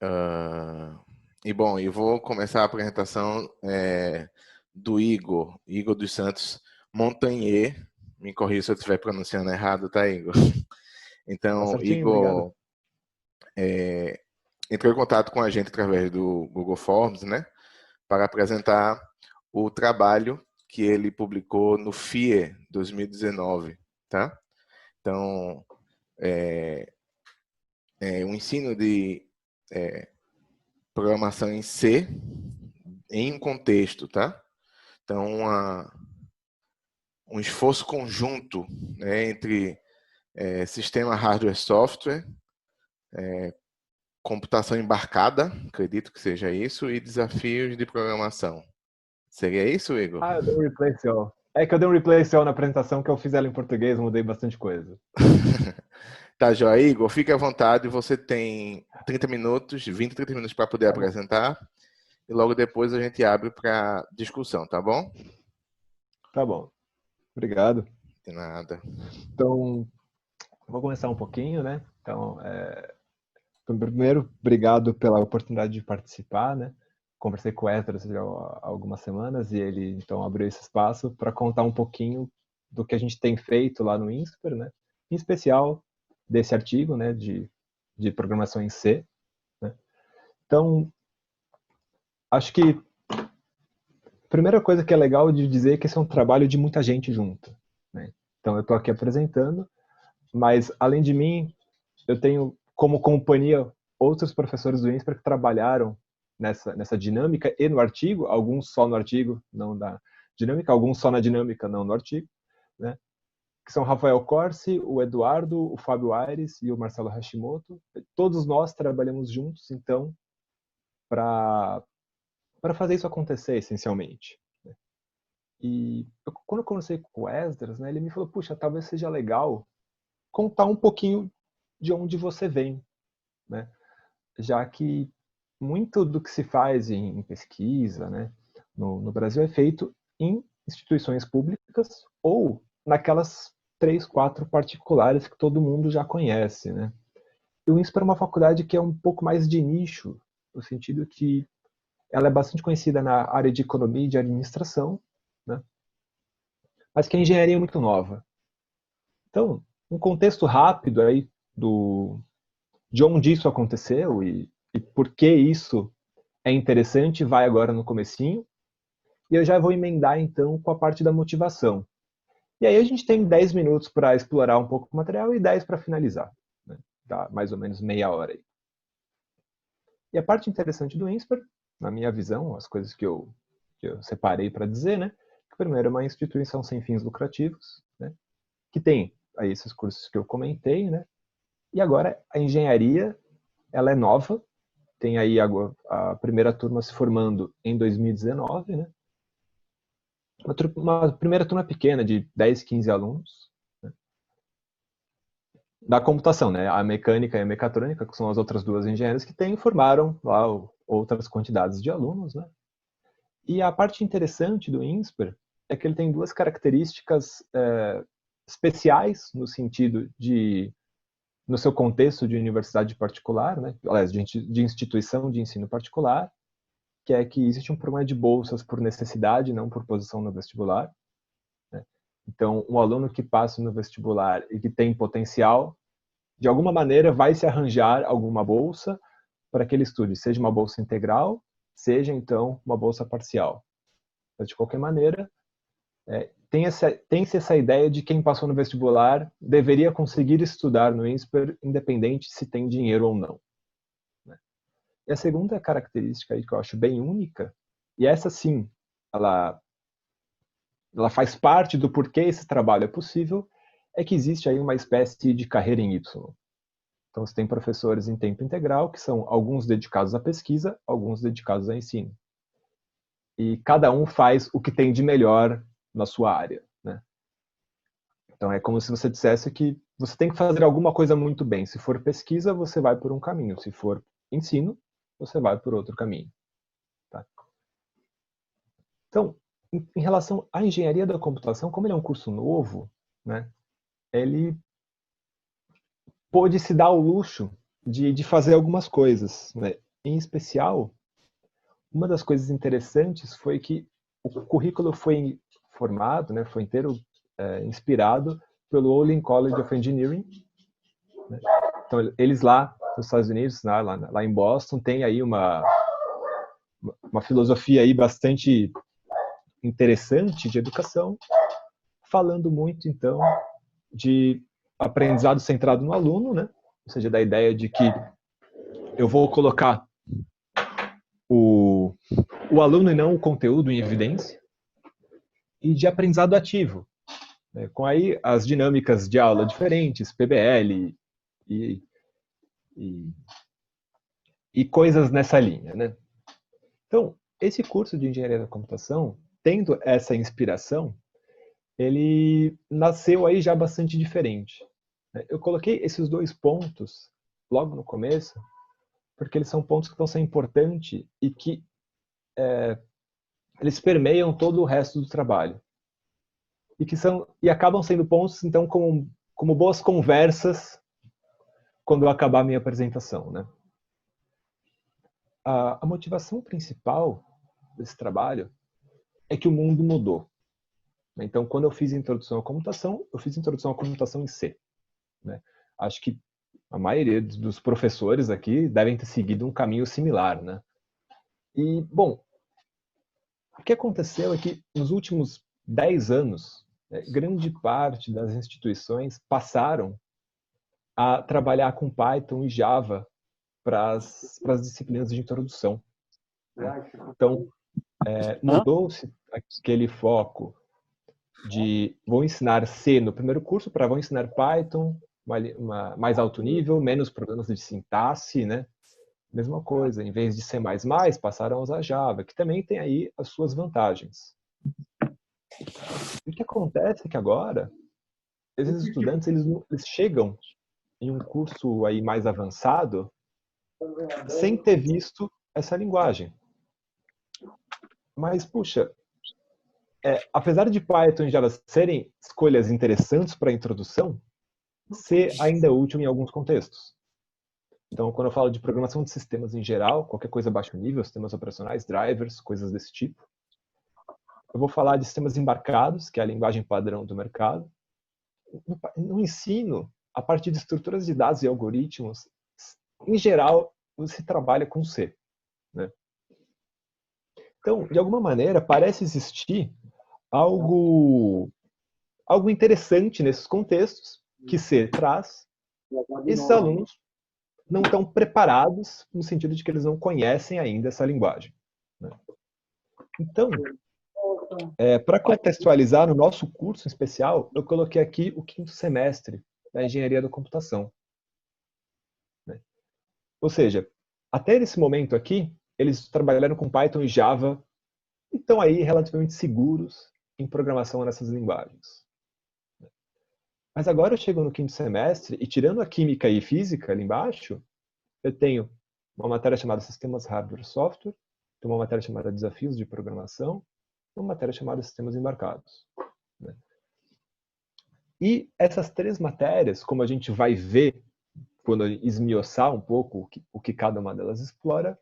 Ah, bom, eu vou começar a apresentação do Igor dos Santos Montagnier. Me corrija se eu estiver pronunciando errado, tá, Igor? Tá Então, certinho, obrigado. Igor entrou em contato com a gente através do Google Forms, né, para apresentar o trabalho que ele publicou no FIE 2019, tá? Então, o ensino de programação em C em um contexto, tá? Então, um esforço conjunto, né, entre sistema hardware-software, computação embarcada, acredito que seja isso, e desafios de programação. Seria isso, Igor? Ah, eu dei um replace all. É que eu dei um replace all na apresentação que eu fiz ela em português, mudei bastante coisa. Tá, joia, Igor, fique à vontade. Você tem 30 minutos, 20, 30 minutos para poder Tá bom. apresentar. E logo depois a gente abre para discussão, tá bom? Tá bom. Obrigado. De nada. Então, vou começar um pouquinho, né? Então, primeiro, obrigado pela oportunidade de participar, né? Conversei com o Esdras já há algumas semanas e ele, então, abriu esse espaço para contar um pouquinho do que a gente tem feito lá no INSPER, né? Em especial desse artigo, né, de programação em C, né? Então, acho que a primeira coisa que é legal de dizer é que esse é um trabalho de muita gente junto, né? Então, eu estou aqui apresentando, mas, além de mim, eu tenho como companhia outros professores do INSPER que trabalharam nessa dinâmica e no artigo, alguns só no artigo, não da dinâmica, alguns só na dinâmica, não no artigo, né? Que são Rafael Corsi, o Eduardo, o Fábio Aires e o Marcelo Hashimoto. Todos nós trabalhamos juntos, então, para fazer isso acontecer, essencialmente. E quando eu conversei com o Esdras, né, ele me falou, puxa, talvez seja legal contar um pouquinho de onde você vem, né? Já que muito do que se faz em pesquisa, né, no Brasil é feito em instituições públicas ou naquelas 3, 4 particulares que todo mundo já conhece, né? E o INSPER é uma faculdade que é um pouco mais de nicho, no sentido que ela é bastante conhecida na área de economia e de administração, né? Mas que a engenharia é muito nova. Então, um contexto rápido aí de onde isso aconteceu e por que isso é interessante, vai agora no comecinho. E eu já vou emendar então com a parte da motivação. E aí a gente tem 10 minutos para explorar um pouco o material e 10 para finalizar, né? Dá mais ou menos meia hora aí. E a parte interessante do INSPER, na minha visão, as coisas que eu separei para dizer, né? Que primeiro é uma instituição sem fins lucrativos, né? Que tem aí esses cursos que eu comentei, né? E agora a engenharia, ela é nova, tem aí a primeira turma se formando em 2019, né? Uma primeira turma pequena de 10, 15 alunos, né? Da computação, né? A mecânica e a mecatrônica, que são as outras duas engenharias que tem, formaram lá outras quantidades de alunos, né? E a parte interessante do INSPER é que ele tem duas características especiais no sentido de, no seu contexto de universidade particular, né? Aliás, de instituição de ensino particular, que é que existe um programa de bolsas por necessidade, não por posição no vestibular, né? Então, um aluno que passa no vestibular e que tem potencial, de alguma maneira vai se arranjar alguma bolsa para que ele estude, seja uma bolsa integral, seja então uma bolsa parcial. Mas, de qualquer maneira, tem-se essa ideia de quem passou no vestibular deveria conseguir estudar no INSPER, independente se tem dinheiro ou não, né? E a segunda característica aí que eu acho bem única, e essa sim, ela, ela faz parte do porquê esse trabalho é possível, é que existe aí uma espécie de carreira em Y. Então, você tem professores em tempo integral, que são alguns dedicados à pesquisa, alguns dedicados ao ensino. E cada um faz o que tem de melhor na sua área, né? Então, é como se você dissesse que você tem que fazer alguma coisa muito bem. Se for pesquisa, você vai por um caminho. Se for ensino, você vai por outro caminho, tá? Então, em relação à engenharia da computação, como ele é um curso novo, né, ele pôde se dar ao luxo de fazer algumas coisas, né? em especial, uma das coisas interessantes foi que o currículo foi formado, né, foi inteiro inspirado pelo Olin College of Engineering, né? Então, eles lá nos Estados Unidos, lá em Boston, tem aí uma filosofia aí bastante interessante de educação, falando muito, então, de aprendizado centrado no aluno, né? Ou seja, da ideia de que eu vou colocar o aluno e não o conteúdo em evidência, e de aprendizado ativo, né? Com aí as dinâmicas de aula diferentes, PBL e, e, e coisas nessa linha, né? Então, esse curso de engenharia da computação, tendo essa inspiração, ele nasceu aí já bastante diferente. Eu coloquei esses dois pontos logo no começo, porque eles são pontos que vão ser importantes e que eles permeiam todo o resto do trabalho. E acabam sendo pontos, então, como boas conversas quando eu acabar a minha apresentação, né? A motivação principal desse trabalho é que o mundo mudou. Então, quando eu fiz introdução à computação, eu fiz introdução à computação em C, né? Acho que a maioria dos professores aqui devem ter seguido um caminho similar, né? E, bom, o que aconteceu é que nos últimos 10 anos, grande parte das instituições passaram a trabalhar com Python e Java para as disciplinas de introdução. Então, mudou-se aquele foco de vou ensinar C no primeiro curso para vou ensinar Python, mais alto nível, menos problemas de sintaxe, né? Mesma coisa, em vez de C++, passaram a usar Java, que também tem aí as suas vantagens. E o que acontece é que agora, esses estudantes, eles chegam em um curso aí mais avançado sem ter visto essa linguagem. Mas, puxa, apesar de Python e Java serem escolhas interessantes para a introdução, C ainda é útil em alguns contextos. Então, quando eu falo de programação de sistemas em geral, qualquer coisa baixo nível, sistemas operacionais, drivers, coisas desse tipo, eu vou falar de sistemas embarcados, que é a linguagem padrão do mercado. No ensino, a partir de estruturas de dados e algoritmos, em geral, você trabalha com C, né? Então, de alguma maneira, parece existir algo interessante nesses contextos que C traz. Esses alunos não estão preparados no sentido de que eles não conhecem ainda essa linguagem, né? Então, para contextualizar no nosso curso especial, eu coloquei aqui o 5º semestre da engenharia da computação, né? Ou seja, até esse momento aqui, eles trabalharam com Python e Java e estão aí relativamente seguros em programação nessas linguagens. Mas agora eu chego no 5º semestre e, tirando a química e física ali embaixo, eu tenho uma matéria chamada Sistemas Hardware e Software, tenho uma matéria chamada Desafios de Programação, e uma matéria chamada Sistemas Embarcados, né? E essas 3 matérias, como a gente vai ver quando esmiuçar um pouco o que cada uma delas explora,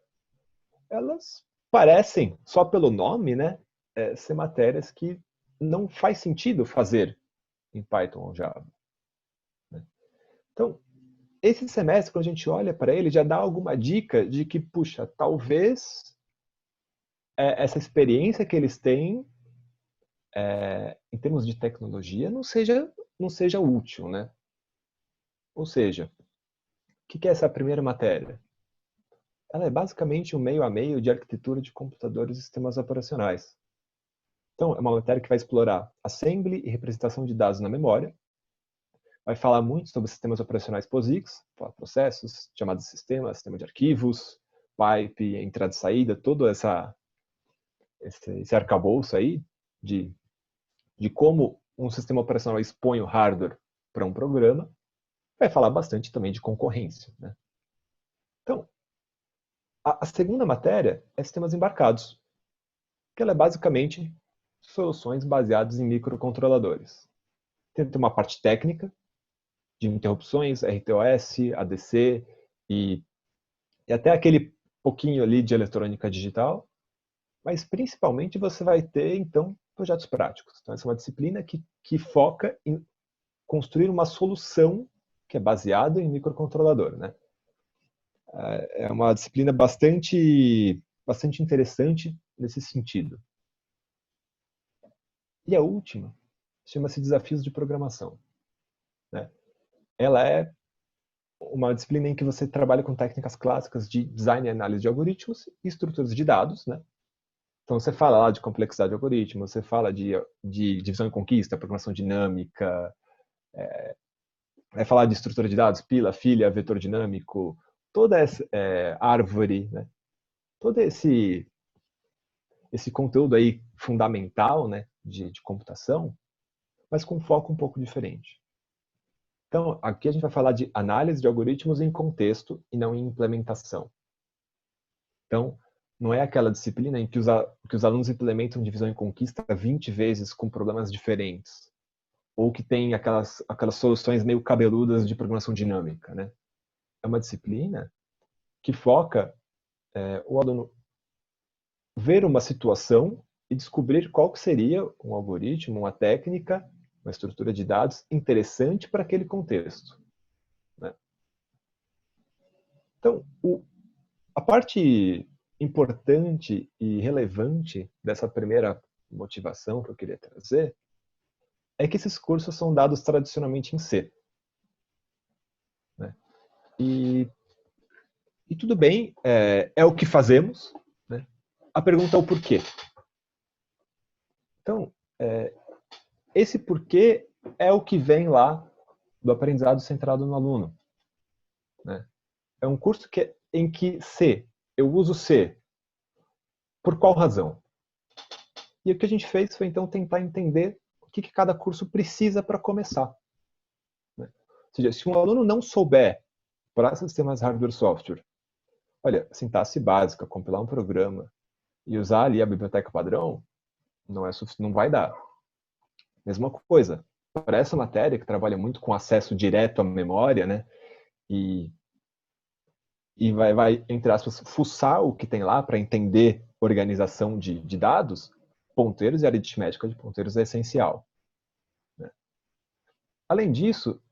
elas parecem, só pelo nome, né, ser matérias que não faz sentido fazer em Python ou Java, né? Então, esse semestre, quando a gente olha para ele, já dá alguma dica de que, puxa, talvez essa experiência que eles têm em termos de tecnologia não seja útil, né? Ou seja, o que é essa primeira matéria? Ela é basicamente um meio a meio de arquitetura de computadores e sistemas operacionais. Então, é uma matéria que vai explorar assembly e representação de dados na memória, vai falar muito sobre sistemas operacionais POSIX, processos, chamados sistemas, sistema de arquivos, pipe, entrada e saída, todo esse arcabouço aí de como um sistema operacional expõe o hardware para um programa. Vai falar bastante também de concorrência, né? Então, a segunda matéria é sistemas embarcados, que ela é basicamente soluções baseadas em microcontroladores. Tem uma parte técnica, de interrupções, RTOS, ADC e até aquele pouquinho ali de eletrônica digital, mas principalmente você vai ter, então, projetos práticos. Então, essa é uma disciplina que foca em construir uma solução que é baseada em microcontrolador, né? É uma disciplina bastante interessante nesse sentido. E a última chama-se Desafios de Programação, né? Ela é uma disciplina em que você trabalha com técnicas clássicas de design e análise de algoritmos e estruturas de dados, né? Então você fala lá de complexidade de algoritmos, você fala de divisão e conquista, programação dinâmica, vai falar de estrutura de dados, pila, filha, vetor dinâmico, toda essa árvore, né? Todo esse conteúdo aí fundamental, né, de computação, mas com um foco um pouco diferente. Então, aqui a gente vai falar de análise de algoritmos em contexto e não em implementação. Então, não é aquela disciplina em que os alunos implementam divisão e conquista 20 vezes com problemas diferentes, ou que tem aquelas soluções meio cabeludas de programação dinâmica, né? É uma disciplina que foca o aluno ver uma situação e descobrir qual que seria um algoritmo, uma técnica, uma estrutura de dados interessante para aquele contexto, né? Então, a parte importante e relevante dessa primeira motivação que eu queria trazer é que esses cursos são dados tradicionalmente em C, né? E tudo bem, é o que fazemos, né? A pergunta é o porquê. Então, esse porquê é o que vem lá do aprendizado centrado no aluno, né? É um curso em que C, eu uso C, por qual razão? E o que a gente fez foi então tentar entender o que cada curso precisa para começar, né? Ou seja, se um aluno não souber para sistemas hardware e software, olha, sintaxe básica, compilar um programa e usar ali a biblioteca padrão, não vai dar. Mesma coisa, para essa matéria que trabalha muito com acesso direto à memória, né? E vai, entre aspas, fuçar o que tem lá para entender organização de dados, ponteiros e aritmética de ponteiros é essencial, né? Além disso,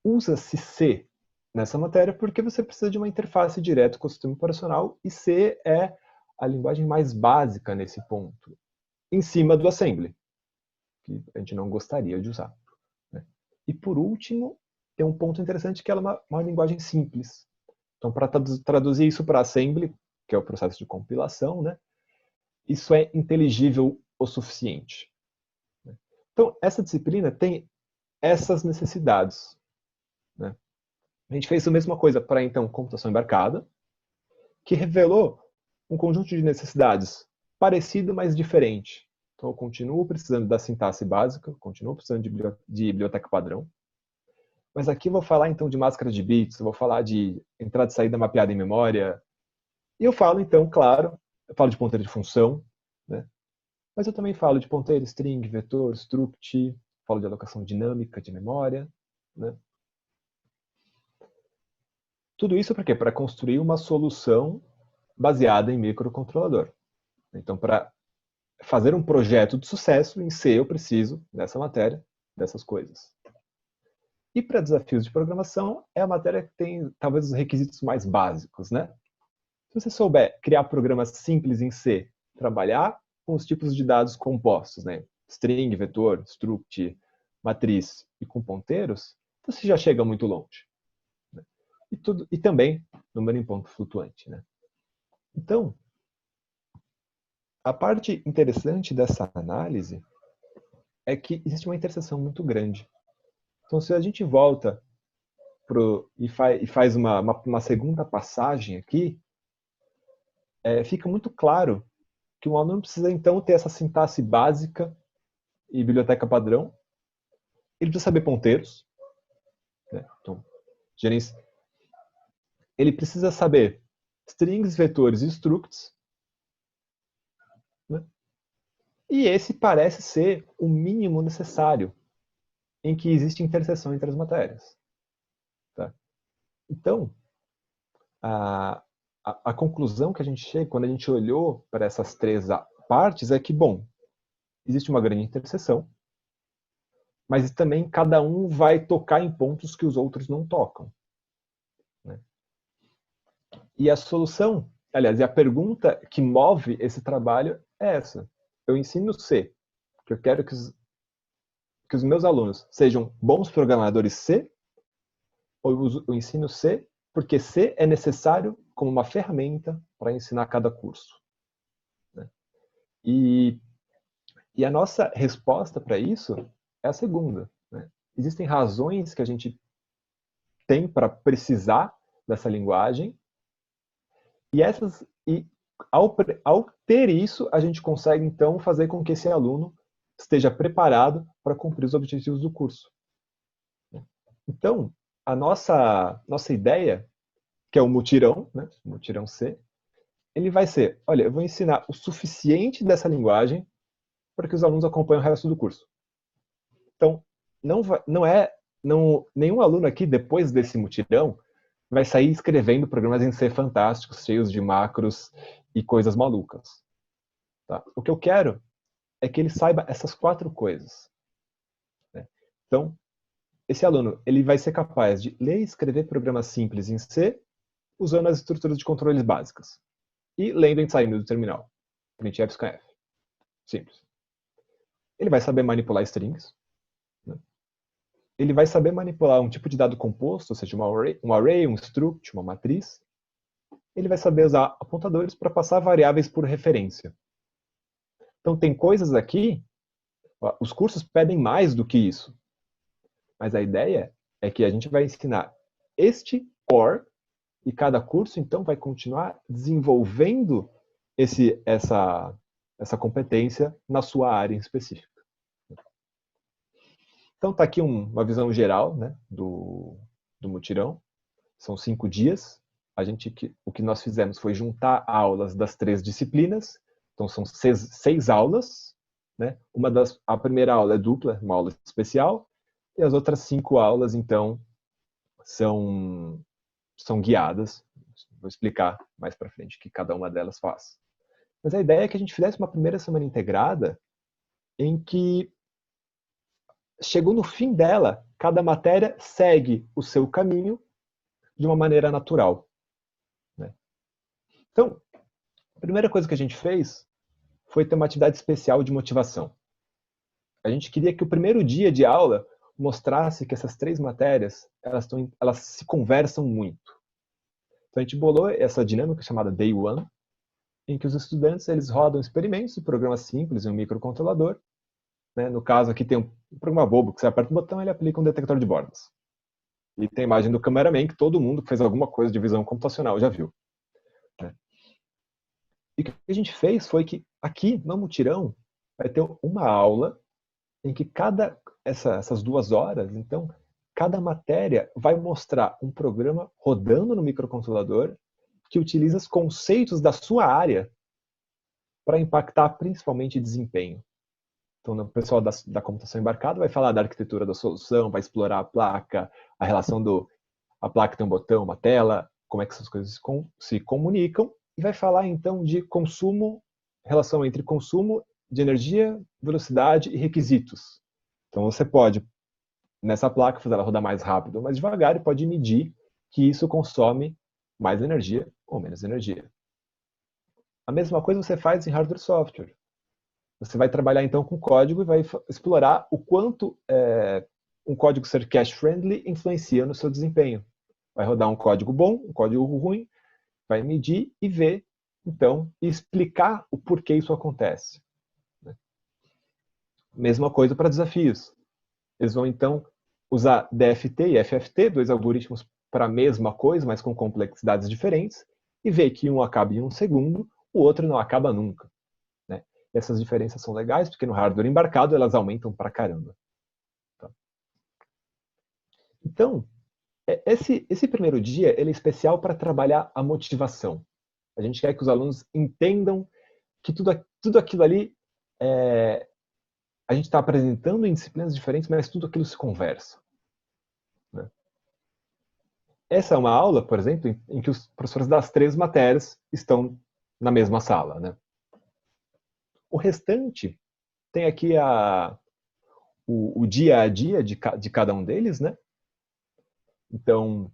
usa-se C nessa matéria porque você precisa de uma interface direta com o sistema operacional e C é a linguagem mais básica nesse ponto, em cima do assembly, que a gente não gostaria de usar, né? E por último, tem um ponto interessante que ela é uma linguagem simples. Então, para traduzir isso para assembly, que é o processo de compilação, né, isso é inteligível o suficiente, né? Então, essa disciplina tem essas necessidades, né? A gente fez a mesma coisa para, então, computação embarcada, que revelou um conjunto de necessidades parecido, mas diferente. Então, eu continuo precisando da sintaxe básica, continuo precisando de biblioteca padrão, mas aqui eu vou falar, então, de máscara de bits, eu vou falar de entrada e saída mapeada em memória, e eu falo, então, claro, eu falo de ponteiro de função, né? Mas eu também falo de ponteiro, string, vetor, struct, falo de alocação dinâmica de memória, né? Tudo isso para quê? Para construir uma solução baseada em microcontrolador. Então, para fazer um projeto de sucesso em C, eu preciso dessa matéria, dessas coisas. E para desafios de programação, é a matéria que tem talvez os requisitos mais básicos, né? Se você souber criar programas simples em C, trabalhar com os tipos de dados compostos, né? String, vetor, struct, matriz e com ponteiros, você já chega muito longe, né? E também número em ponto flutuante, né? Então, a parte interessante dessa análise é que existe uma interseção muito grande. Então, se a gente volta e faz uma segunda passagem aqui, fica muito claro que um aluno precisa, então, ter essa sintaxe básica e biblioteca padrão. Ele precisa saber ponteiros, né? Então, ele precisa saber strings, vetores e structs, né? E esse parece ser o mínimo necessário em que existe interseção entre as matérias, tá? Então, a conclusão que a gente chega, quando a gente olhou para essas três partes, é que, bom, existe uma grande interseção, mas também cada um vai tocar em pontos que os outros não tocam. Né? E a solução, aliás, a pergunta que move esse trabalho é essa. Eu ensino C, que eu quero que os meus alunos sejam bons programadores C, ou eu ensino C porque C é necessário como uma ferramenta para ensinar cada curso. Né? E a nossa resposta para isso é a segunda. Né? Existem razões que a gente tem para precisar dessa linguagem, e ao ter isso, a gente consegue então fazer com que esse aluno esteja preparado para cumprir os objetivos do curso. Então, a nossa ideia, que é o mutirão, né, o mutirão C, ele vai ser, olha, eu vou ensinar o suficiente dessa linguagem para que os alunos acompanhem o resto do curso. Então, nenhum aluno aqui, depois desse mutirão, vai sair escrevendo programas em C fantásticos, cheios de macros e coisas malucas. Tá? O que eu quero é que ele saiba essas 4 coisas. Né? Então, esse aluno ele vai ser capaz de ler e escrever programas simples em C, usando as estruturas de controles básicas. E lendo e saindo do terminal. Printf, scanf. Simples. Ele vai saber manipular strings. Né? Ele vai saber manipular um tipo de dado composto, ou seja, um array, um struct, uma matriz. Ele vai saber usar apontadores para passar variáveis por referência. Então, tem coisas aqui, os cursos pedem mais do que isso. Mas a ideia é que a gente vai ensinar este core, e cada curso, então, vai continuar desenvolvendo essa competência na sua área em específica. Então, está aqui uma visão geral, né, do mutirão. São 5 dias. O que nós fizemos foi juntar aulas das 3 disciplinas. Então, são 6 aulas. Né? A primeira aula é dupla, uma aula especial. E as outras 5 aulas, então, são guiadas. Vou explicar mais para frente o que cada uma delas faz. Mas a ideia é que a gente fizesse uma primeira semana integrada em que chegou no fim dela, cada matéria segue o seu caminho de uma maneira natural. Né? Então, a primeira coisa que a gente fez foi ter uma atividade especial de motivação. A gente queria que o primeiro dia de aula mostrasse que essas 3 matérias elas se conversam muito. Então, a gente bolou essa dinâmica chamada Day One, em que os estudantes eles rodam experimentos de programas simples em um microcontrolador. Né? No caso, aqui tem um programa bobo, que você aperta o botão e ele aplica um detector de bordas. E tem a imagem do cameraman, que todo mundo que fez alguma coisa de visão computacional já viu. Né? E o que a gente fez foi que aqui, no mutirão, vai ter uma aula em que essas 2 horas, então, cada matéria vai mostrar um programa rodando no microcontrolador que utiliza os conceitos da sua área para impactar principalmente desempenho. Então, o pessoal da computação embarcada vai falar da arquitetura da solução, vai explorar a placa, a relação a placa tem um botão, uma tela, como é que essas coisas se comunicam, e vai falar, então, de consumo, relação entre consumo de energia, velocidade e requisitos. Então, você pode, nessa placa, fazer ela rodar mais rápido ou mais devagar, e pode medir que isso consome mais energia ou menos energia. A mesma coisa você faz em hardware e software. Você vai trabalhar então com código e vai explorar o quanto um código ser cache-friendly influencia no seu desempenho. Vai rodar um código bom, um código ruim, vai medir e ver, então, e explicar o porquê isso acontece. Mesma coisa para desafios. Eles vão então usar DFT e FFT, 2 algoritmos para a mesma coisa, mas com complexidades diferentes, e ver que um acaba em 1 segundo, o outro não acaba nunca. Essas diferenças são legais, porque no hardware embarcado elas aumentam pra caramba. Tá? Então, esse primeiro dia ele é especial para trabalhar a motivação. A gente quer que os alunos entendam que tudo aquilo ali, a gente está apresentando em disciplinas diferentes, mas tudo aquilo se conversa. Né? essa é uma aula, por exemplo, em que os professores das 3 matérias estão na mesma sala, né? O restante tem aqui o dia a dia de cada um deles, né? Então,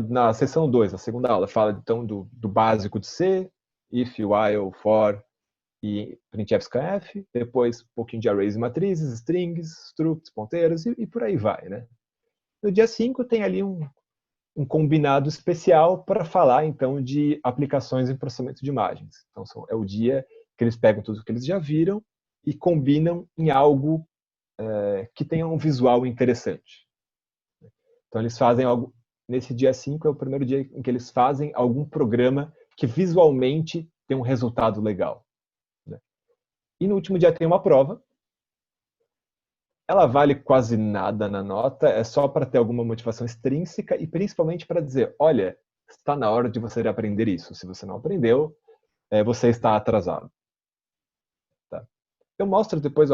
na sessão 2, na segunda aula, fala então do básico de C, if, while, for e printf, scanf, depois um pouquinho de arrays e matrizes, strings, structs, ponteiros e por aí vai, né? No dia 5 tem ali um combinado especial para falar então de aplicações em processamento de imagens. Então é o dia que eles pegam tudo que eles já viram e combinam em algo que tenha um visual interessante. Então eles fazem algo, nesse dia 5 é o primeiro dia em que eles fazem algum programa que visualmente tem um resultado legal. Né? E no último dia tem uma prova. Ela vale quase nada na nota, é só para ter alguma motivação extrínseca e principalmente para dizer, olha, está na hora de você aprender isso. Se você não aprendeu, você está atrasado. Tá? Eu mostro depois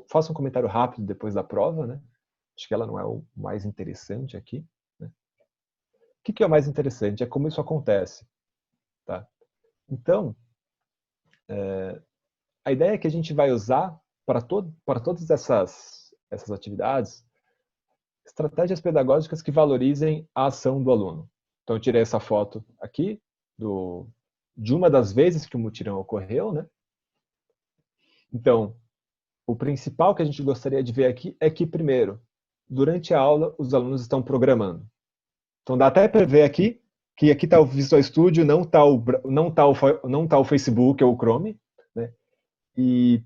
faço um comentário rápido depois da prova, né? Acho que ela não é o mais interessante aqui. Né? O que é o mais interessante? É como isso acontece. Tá? Então, a ideia é que a gente vai usar para todas essas atividades estratégias pedagógicas que valorizem a ação do aluno. Então, eu tirei essa foto aqui de uma das vezes que o mutirão ocorreu, né? Então, o principal que a gente gostaria de ver aqui é que, primeiro, durante a aula, os alunos estão programando. Então, dá até para ver aqui que aqui está o Visual Studio, não tá o Facebook ou o Chrome, né? E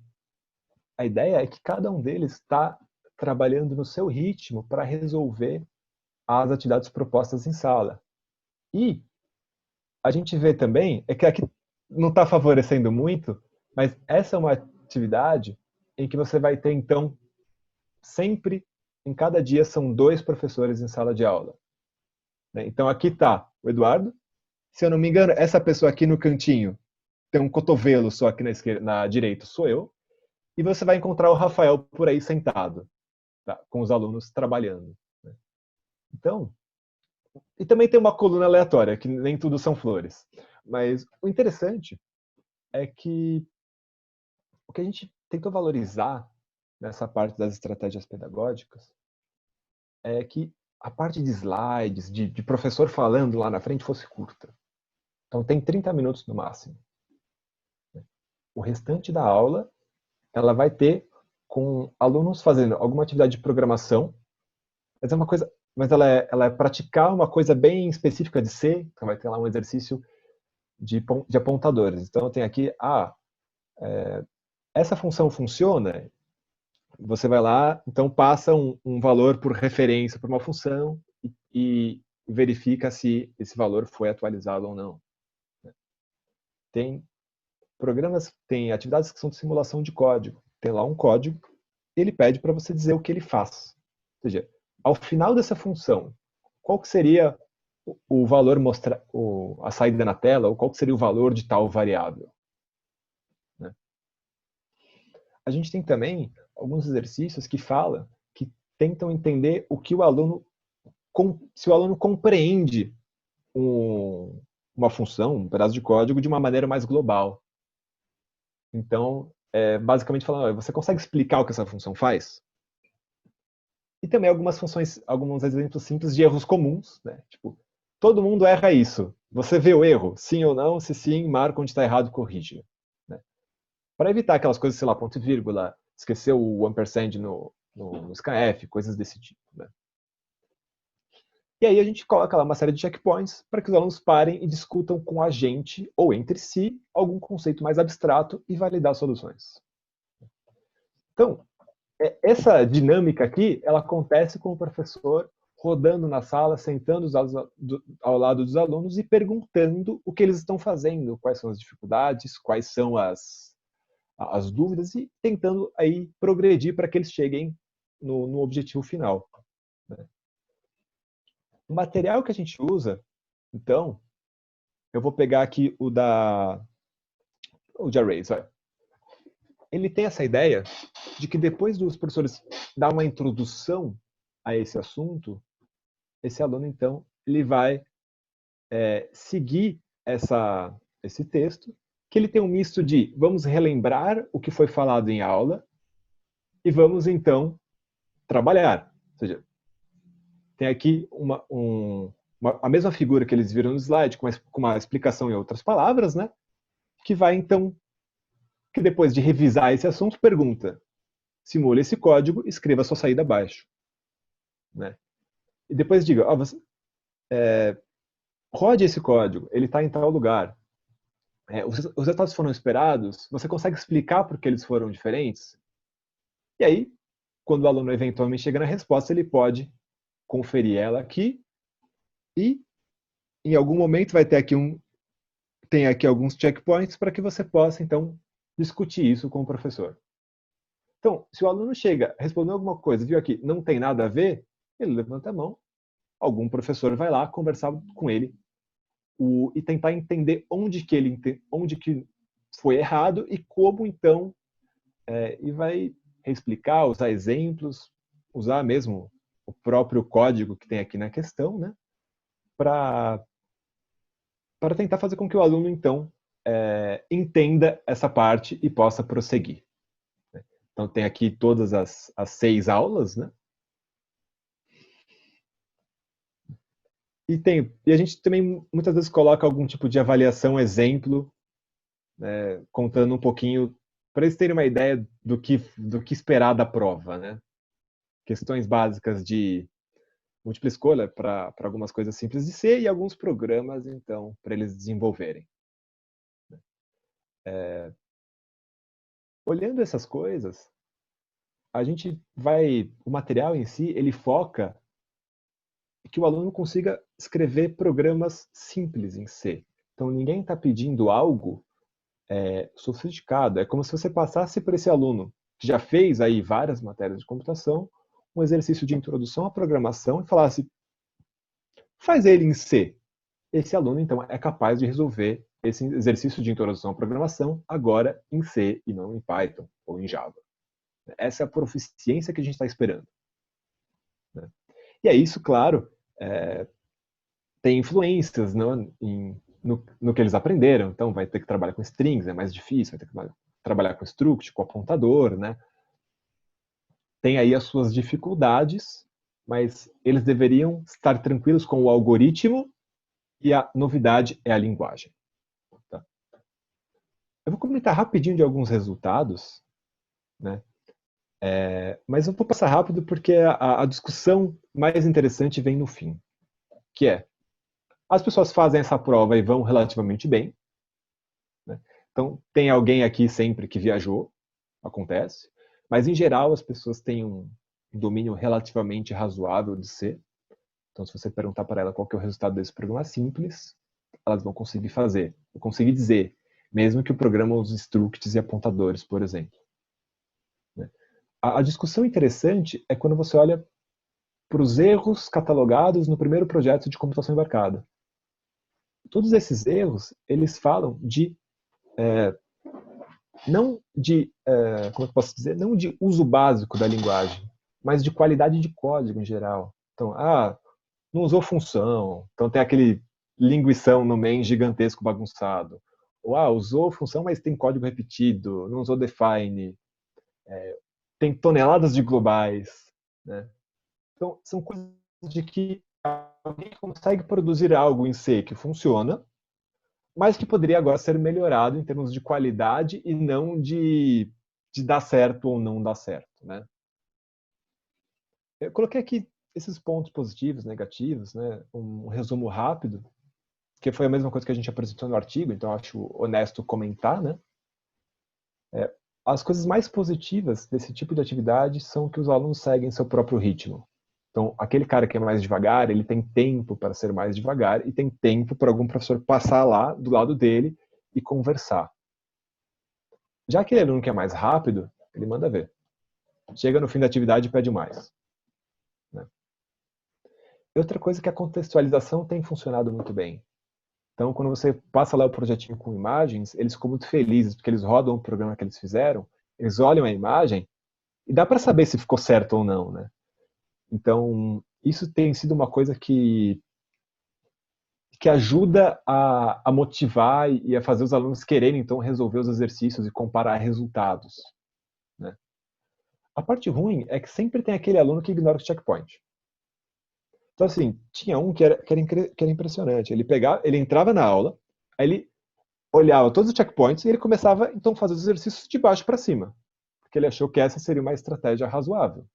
a ideia é que cada um deles está trabalhando no seu ritmo para resolver as atividades propostas em sala. E a gente vê também, é que aqui não está favorecendo muito, mas essa é uma atividade em que você vai ter, então, sempre, em cada dia, são 2 professores em sala de aula. Então, aqui está o Eduardo. Se eu não me engano, essa pessoa aqui no cantinho tem um cotovelo só aqui na direita, sou eu. E você vai encontrar o Rafael por aí sentado, tá? Com os alunos trabalhando. Então, e também tem uma coluna aleatória, que nem tudo são flores. Mas o interessante é que o que a gente tentou valorizar nessa parte das estratégias pedagógicas é que a parte de slides, de professor falando lá na frente, fosse curta. Então tem 30 minutos no máximo. O restante da aula ela vai ter com alunos fazendo alguma atividade de programação, mas é uma coisa, mas ela é praticar uma coisa bem específica de C, então vai ter lá um exercício de apontadores. Então tem aqui, essa função funciona, você vai lá, então passa um valor por referência para uma função e verifica se esse valor foi atualizado ou não. Tem tem atividades que são de simulação de código. Tem lá um código, ele pede para você dizer o que ele faz. Ou seja, ao final dessa função, qual que seria o valor a saída na tela, ou qual que seria o valor de tal variável? Né? A gente tem também alguns exercícios que tentam entender o que o aluno, se o aluno compreende uma função, um pedaço de código de uma maneira mais global. Então, basicamente falando, você consegue explicar o que essa função faz? E também alguns exemplos simples de erros comuns, né? Tipo, todo mundo erra isso. Você vê o erro? Sim ou não? Se sim, marca onde está errado, corrige. Né? Para evitar aquelas coisas, sei lá, ponto e vírgula, esqueceu o ampersand no scanf, coisas desse tipo. Né? E aí a gente coloca lá uma série de checkpoints para que os alunos parem e discutam com a gente ou entre si algum conceito mais abstrato e validar soluções. Então, essa dinâmica aqui, ela acontece com o professor rodando na sala, sentando ao lado dos alunos e perguntando o que eles estão fazendo, quais são as dificuldades, quais são as dúvidas e tentando aí progredir para que eles cheguem no objetivo final. Né? O material que a gente usa, então, eu vou pegar aqui o de Arrays. Vai. Ele tem essa ideia de que depois dos professores dar uma introdução a esse assunto, esse aluno, então, ele vai seguir esse texto, que ele tem um misto de vamos relembrar o que foi falado em aula e vamos, então, trabalhar. Ou seja, tem aqui a mesma figura que eles viram no slide, com uma explicação em outras palavras, né? Que vai, então, que depois de revisar esse assunto, pergunta, simule esse código, escreva a sua saída abaixo. Né? E depois diga, rode esse código, ele está em tal lugar. Os resultados foram esperados, você consegue explicar por que eles foram diferentes? E aí, quando o aluno eventualmente chega na resposta, ele pode conferir ela aqui e em algum momento vai ter aqui tem aqui alguns checkpoints para que você possa, então, discutir isso com o professor. Então, se o aluno chega, respondeu alguma coisa, viu aqui, não tem nada a ver, ele levanta a mão, algum professor vai lá conversar com ele e tentar entender onde que foi errado e como, então, e vai reexplicar, usar exemplos, usar mesmo o próprio código que tem aqui na questão, né, para tentar fazer com que o aluno, então, entenda essa parte e possa prosseguir. Então, tem aqui todas as 6 aulas, né? E a gente também muitas vezes coloca algum tipo de avaliação, exemplo, né, contando um pouquinho, para eles terem uma ideia do que esperar da prova, né? Questões básicas de múltipla escolha para algumas coisas simples de C e alguns programas, então, para eles desenvolverem. Olhando essas coisas, o material em si, ele foca que o aluno consiga escrever programas simples em C. Então, ninguém está pedindo algo sofisticado. É como se você passasse por esse aluno que já fez aí várias matérias de computação, um exercício de introdução à programação e falasse, faz ele em C. Esse aluno, então, é capaz de resolver esse exercício de introdução à programação agora em C e não em Python ou em Java. Essa é a proficiência que a gente está esperando. Né? E é isso, claro, tem influências no que eles aprenderam. Então, vai ter que trabalhar com strings, é mais difícil, vai ter que trabalhar com struct, com apontador, né? Tem aí as suas dificuldades, mas eles deveriam estar tranquilos com o algoritmo e a novidade é a linguagem. Tá? Eu vou comentar rapidinho de alguns resultados, né? Mas eu vou passar rápido porque a discussão mais interessante vem no fim, que é as pessoas fazem essa prova e vão relativamente bem. Né? Então, tem alguém aqui sempre que viajou, acontece. Mas, em geral, as pessoas têm um domínio relativamente razoável de C. Então, se você perguntar para ela qual que é o resultado desse programa simples, elas vão conseguir fazer. Vão conseguir dizer, mesmo que o programa use structs e apontadores, por exemplo. Né? A discussão interessante é quando você olha para os erros catalogados no primeiro projeto de computação embarcada. Todos esses erros, eles falam de não de, como eu posso dizer, não de uso básico da linguagem, mas de qualidade de código em geral. Então, não usou função, então tem aquele linguição no main gigantesco bagunçado. Ou, usou função, mas tem código repetido, não usou define, tem toneladas de globais. Né? Então, são coisas de que alguém consegue produzir algo em C que funciona, mas que poderia agora ser melhorado em termos de qualidade e não de dar certo ou não dar certo. Né? Eu coloquei aqui esses pontos positivos, negativos, né? Um resumo rápido, que foi a mesma coisa que a gente apresentou no artigo, então acho honesto comentar. Né? As coisas mais positivas desse tipo de atividade são que os alunos seguem seu próprio ritmo. Então, aquele cara que é mais devagar, ele tem tempo para ser mais devagar e tem tempo para algum professor passar lá do lado dele e conversar. Já aquele aluno que é mais rápido, ele manda ver. Chega no fim da atividade e pede mais. Né? Outra coisa é que a contextualização tem funcionado muito bem. Então, quando você passa lá o projetinho com imagens, eles ficam muito felizes, porque eles rodam o programa que eles fizeram, eles olham a imagem e dá para saber se ficou certo ou não. Né? Então, isso tem sido uma coisa que ajuda a motivar e a fazer os alunos quererem, então, resolver os exercícios e comparar resultados, né? A parte ruim é que sempre tem aquele aluno que ignora o checkpoint. Então, assim, tinha um que era impressionante. Ele entrava na aula, aí ele olhava todos os checkpoints e ele começava, então, a fazer os exercícios de baixo para cima, porque ele achou que essa seria uma estratégia razoável.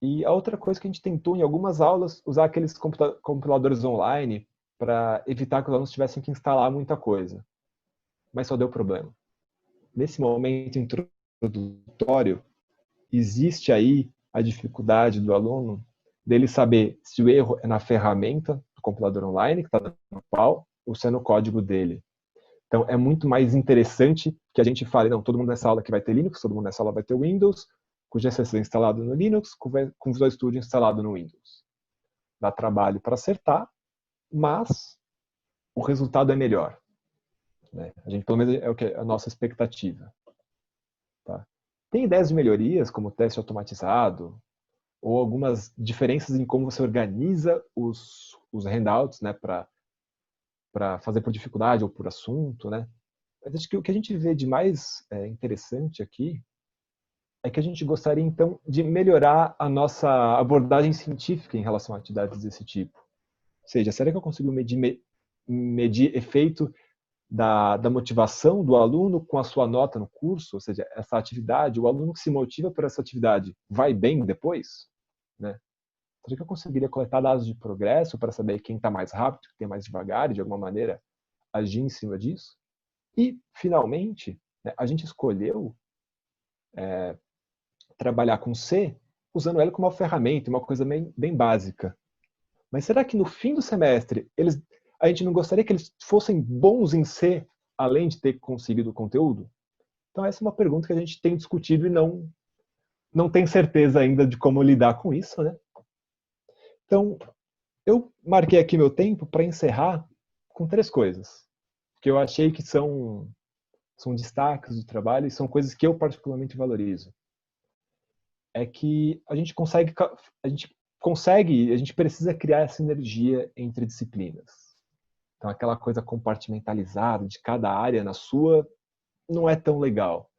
E a outra coisa que a gente tentou em algumas aulas, usar aqueles compiladores online para evitar que os alunos tivessem que instalar muita coisa. Mas só deu problema. Nesse momento introdutório, existe aí a dificuldade do aluno dele saber se o erro é na ferramenta do compilador online, que está dando pau, ou se é no código dele. Então, é muito mais interessante que a gente fale, não, todo mundo nessa aula aqui vai ter Linux, todo mundo nessa aula vai ter Windows, com o GCC instalado no Linux, com o Visual Studio instalado no Windows. Dá trabalho para acertar, mas o resultado é melhor, né? A gente, pelo menos, é o que é a nossa expectativa. Tá? Tem ideias de melhorias, como teste automatizado, ou algumas diferenças em como você organiza os handouts, né, para fazer por dificuldade ou por assunto, né? Mas acho que o que a gente vê de mais interessante aqui é que a gente gostaria, então, de melhorar a nossa abordagem científica em relação a atividades desse tipo. Ou seja, será que eu consigo medir efeito da motivação do aluno com a sua nota no curso? Ou seja, essa atividade, o aluno que se motiva por essa atividade vai bem depois? Né? Será que eu conseguiria coletar dados de progresso para saber quem está mais rápido, quem está mais devagar e, de alguma maneira, agir em cima disso? E, finalmente, né, a gente escolheu trabalhar com C usando ela como uma ferramenta, uma coisa bem básica. Mas será que no fim do semestre a gente não gostaria que eles fossem bons em C, além de ter conseguido o conteúdo? Então essa é uma pergunta que a gente tem discutido e não tem certeza ainda de como lidar com isso, né? Então eu marquei aqui meu tempo para encerrar com 3 coisas que eu achei que são destaques do trabalho e são coisas que eu particularmente valorizo. É que a gente precisa criar essa sinergia entre disciplinas. Então, aquela coisa compartimentalizada de cada área na sua não é tão legal.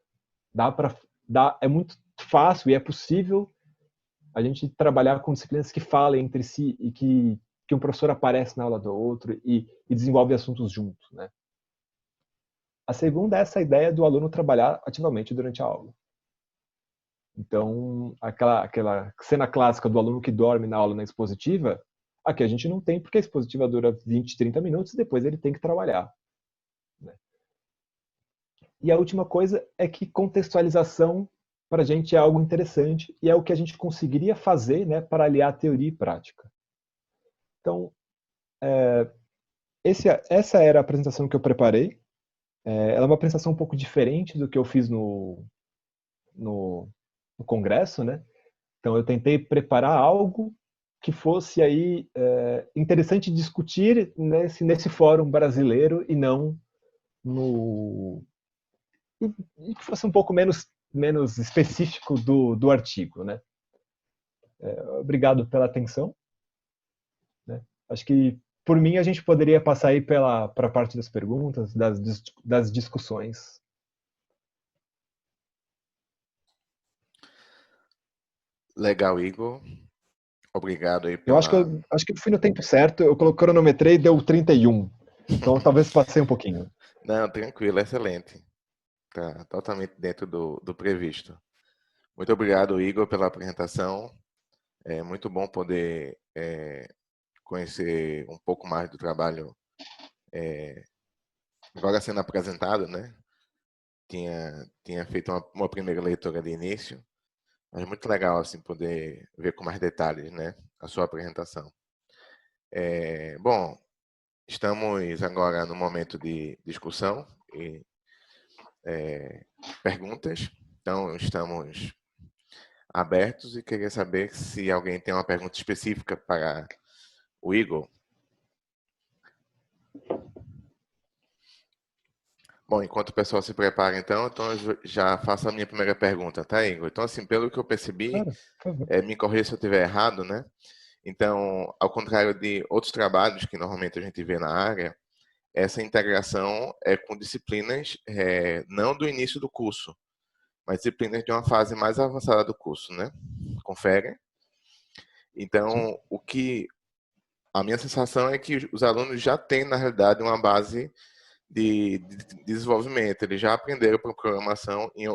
É muito fácil e é possível a gente trabalhar com disciplinas que falem entre si e que um professor aparece na aula do outro e desenvolve assuntos juntos, né? A segunda é essa ideia do aluno trabalhar ativamente durante a aula. Então, aquela cena clássica do aluno que dorme na aula na expositiva, aqui a gente não tem, porque a expositiva dura 20, 30 minutos e depois ele tem que trabalhar. Né? E a última coisa é que contextualização para a gente é algo interessante e é o que a gente conseguiria fazer, né, para aliar teoria e prática. Então, essa era a apresentação que eu preparei. Ela é uma apresentação um pouco diferente do que eu fiz no congresso, né? Então eu tentei preparar algo que fosse aí interessante discutir nesse fórum brasileiro e não e que fosse um pouco menos específico do artigo, né? Obrigado pela atenção, né? Acho que por mim a gente poderia passar aí para a parte das perguntas, das discussões. Legal, Igor. Obrigado aí Eu acho que pela. eu fui no tempo certo, eu cronometrei e deu 31. Então talvez passei um pouquinho. Não, tranquilo, excelente. Tá totalmente dentro do previsto. Muito obrigado, Igor, pela apresentação. É muito bom poder conhecer um pouco mais do trabalho agora sendo apresentado, né? Tinha feito uma primeira leitura de início, mas é muito legal assim poder ver com mais detalhes, né, a sua apresentação. Bom, estamos agora no momento de discussão e perguntas. Então, estamos abertos e queria saber se alguém tem uma pergunta específica para o Igor. Bom, enquanto o pessoal se prepara, então eu já faço a minha primeira pergunta, tá, Igor? Então, assim, pelo que eu percebi, Claro, por favor. me corrija se eu estiver errado, né? Então, ao contrário de outros trabalhos que normalmente a gente vê na área, essa integração é com disciplinas não do início do curso, mas disciplinas de uma fase mais avançada do curso, né? Confere? Sim. Então, a minha sensação é que os alunos já têm, na realidade, uma base de desenvolvimento. Eles já aprenderam programação em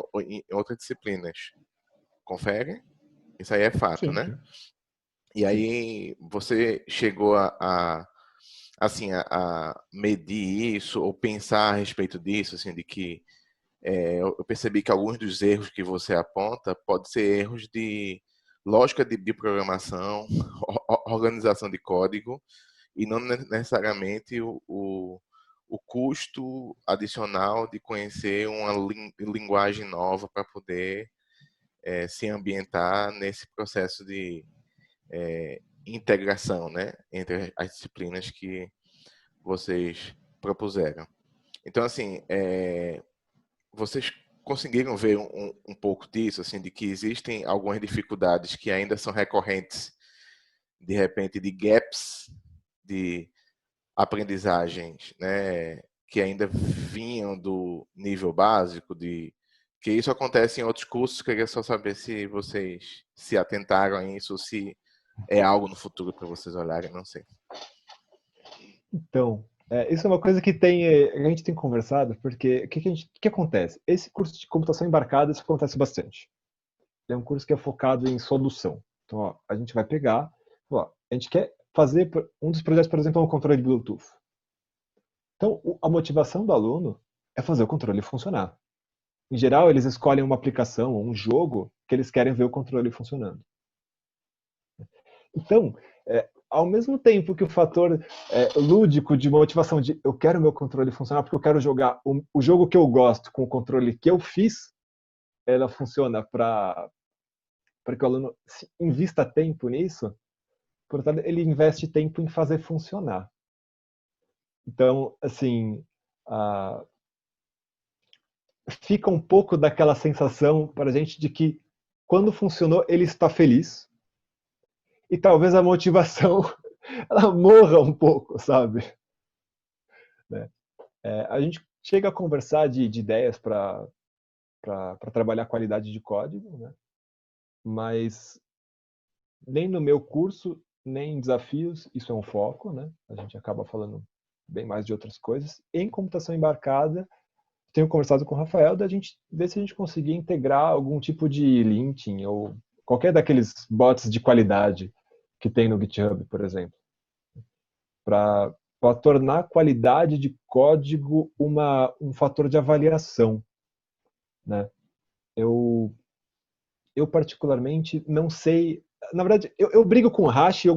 outras disciplinas. Confere? Isso aí é fato, Sim, né? sim. E Sim. aí você chegou assim, a medir isso ou pensar a respeito disso, assim, de que eu percebi que alguns dos erros que você aponta pode ser erros de lógica de programação, organização de código e não necessariamente o custo adicional de conhecer uma linguagem nova para poder se ambientar nesse processo de integração, né, entre as disciplinas que vocês propuseram. Então, assim, vocês conseguiram ver um pouco disso, assim, de que existem algumas dificuldades que ainda são recorrentes, de repente, de gaps de aprendizagens, né, que ainda vinham do nível básico, de que isso acontece em outros cursos. Queria só saber se vocês se atentaram a isso, ou se é algo no futuro para vocês olharem, não sei. Então, isso é uma coisa que a gente tem conversado, porque o que acontece? Esse curso de computação embarcada, isso acontece bastante. É um curso que é focado em solução. Então, ó, a gente vai pegar, ó, a gente quer fazer, um dos projetos, por exemplo, é um controle de Bluetooth. Então, a motivação do aluno é fazer o controle funcionar. Em geral, eles escolhem uma aplicação ou um jogo que eles querem ver o controle funcionando. Então, ao mesmo tempo que o fator lúdico de motivação de eu quero meu controle funcionar porque eu quero jogar o jogo que eu gosto com o controle que eu fiz, ela funciona para que o aluno invista tempo nisso, portanto, ele investe tempo em fazer funcionar. Então, assim, uh, fica um pouco daquela sensação para a gente de que quando funcionou, ele está feliz e talvez a motivação ela morra um pouco, sabe? Né? A gente chega a conversar de ideias para trabalhar qualidade de código, né? Mas nem no meu curso, nem em desafios, isso é um foco, né? A gente acaba falando bem mais de outras coisas. Em computação embarcada, tenho conversado com o Rafael da gente ver se a gente conseguir integrar algum tipo de linting ou qualquer daqueles bots de qualidade que tem no GitHub, por exemplo, para tornar a qualidade de código um fator de avaliação, né? Eu, eu particularmente não sei. Na verdade, eu brigo com o Hashi,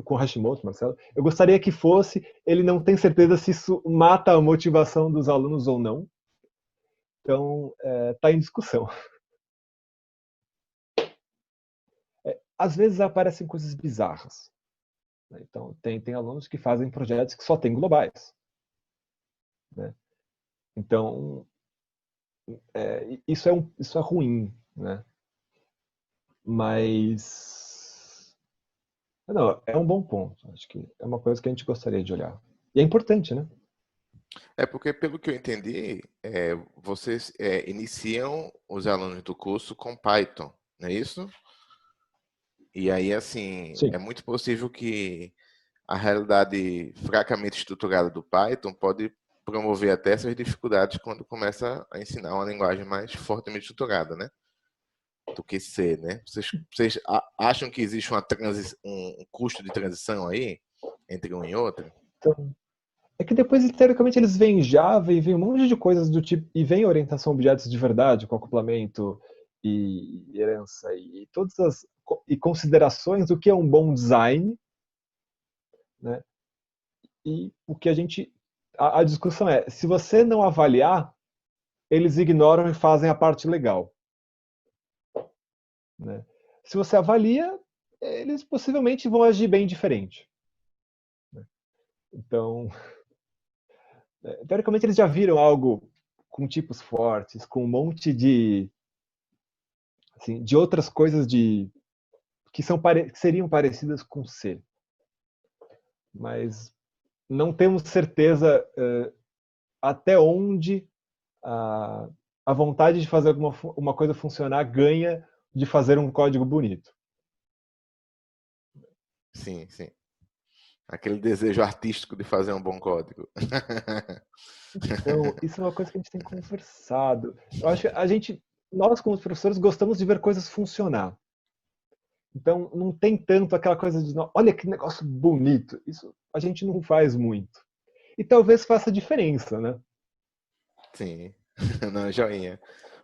com o Hashimoto, Marcelo. Eu gostaria que fosse. Ele não tem certeza se isso mata a motivação dos alunos ou não. Então, está em discussão. Às vezes aparecem coisas bizarras. Né? Então, tem alunos que fazem projetos que só tem globais. Né? Então, isso é ruim. Né? Mas não, é um bom ponto. Acho que é uma coisa que a gente gostaria de olhar. E é importante, né? É porque, pelo que eu entendi, vocês iniciam os alunos do curso com Python, não é isso? E aí, assim, Sim. é muito possível que a realidade fracamente estruturada do Python pode promover até essas dificuldades quando começa a ensinar uma linguagem mais fortemente estruturada, né? Do que C, né? Vocês acham que existe um custo de transição aí entre um e outro? Então, é que depois, teoricamente, eles veem Java e vem um monte de coisas do tipo. E vem orientação a objetos de verdade, com acoplamento e herança e todas as considerações do que é um bom design, né? E o que a gente. A discussão é: se você não avaliar, eles ignoram e fazem a parte legal. Né? Se você avalia, eles possivelmente vão agir bem diferente. Né? Então, teoricamente, eles já viram algo com tipos fortes, com um monte de, assim, de outras coisas que seriam parecidas com C. Mas não temos certeza até onde a vontade de fazer uma coisa funcionar ganha de fazer um código bonito. Sim, sim. Aquele desejo artístico de fazer um bom código. Então, isso é uma coisa que a gente tem conversado. Eu acho que nós como professores, gostamos de ver coisas funcionar. Então, não tem tanto aquela coisa de, olha que negócio bonito. Isso a gente não faz muito. E talvez faça diferença, né? Sim. Não, joinha.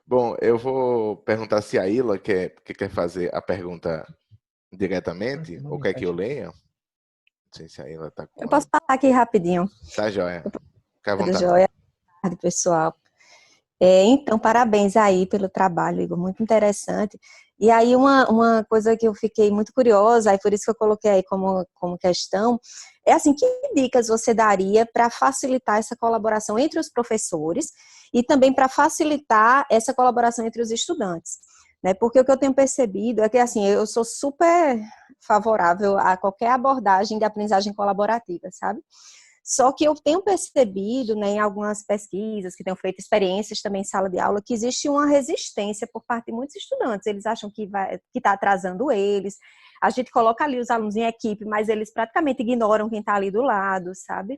Bom, eu vou perguntar se a Ila quer fazer a pergunta diretamente, Tem uma ou quer que eu mensagem. leia. Não sei se a Ila está Eu com a... posso falar aqui rapidinho. Tá joia. Fica à Tudo vontade. jóia, tarde, pessoal. Então, parabéns aí pelo trabalho, Igor, muito interessante. E aí, uma coisa que eu fiquei muito curiosa, e por isso que eu coloquei aí como questão, é assim, que dicas você daria para facilitar essa colaboração entre os professores e também para facilitar essa colaboração entre os estudantes? Né? Porque o que eu tenho percebido é que, assim, eu sou super favorável a qualquer abordagem de aprendizagem colaborativa, sabe? Só que eu tenho percebido, né, em algumas pesquisas que tenho feito experiências também em sala de aula, que existe uma resistência por parte de muitos estudantes. Eles acham que está atrasando eles. A gente coloca ali os alunos em equipe, mas eles praticamente ignoram quem está ali do lado, sabe?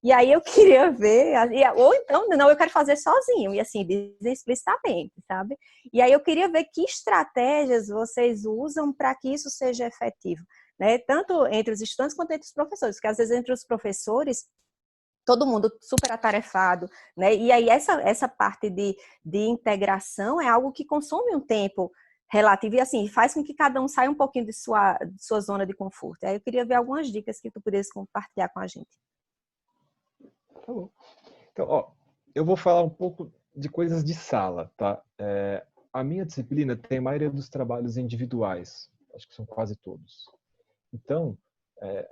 E aí eu queria ver, ou então, não, eu quero fazer sozinho, e assim, dizer explicitamente, sabe? E aí eu queria ver que estratégias vocês usam para que isso seja efetivo. Né, tanto entre os estudantes quanto entre os professores, porque às vezes entre os professores, todo mundo super atarefado, né, e aí essa parte de integração é algo que consome um tempo relativo e assim, faz com que cada um saia um pouquinho de sua zona de conforto. Aí eu queria ver algumas dicas que tu pudesse compartilhar com a gente. Tá bom. Então, ó, eu vou falar um pouco de coisas de sala, tá? A minha disciplina tem a maioria dos trabalhos individuais, acho que são quase todos. Então,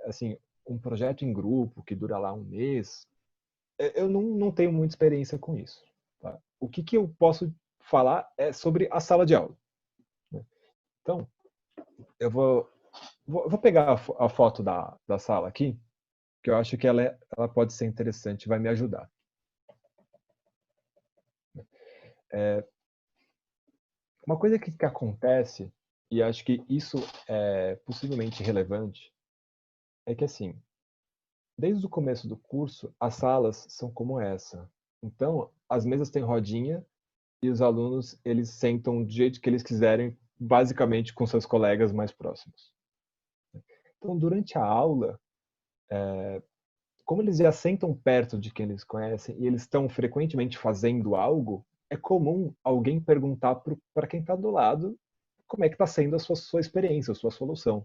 assim, um projeto em grupo que dura lá um mês, eu não tenho muita experiência com isso. Tá? O que eu posso falar é sobre a sala de aula. Né? Então, eu vou pegar a foto da sala aqui, que eu acho que ela pode ser interessante, vai me ajudar. Uma coisa que acontece, e acho que isso é possivelmente relevante, é que assim, desde o começo do curso, as salas são como essa. Então, as mesas têm rodinha e os alunos, eles sentam do jeito que eles quiserem, basicamente com seus colegas mais próximos. Então, durante a aula, como eles já sentam perto de quem eles conhecem e eles estão frequentemente fazendo algo, é comum alguém perguntar para quem está do lado como é que está sendo a sua experiência, a sua solução.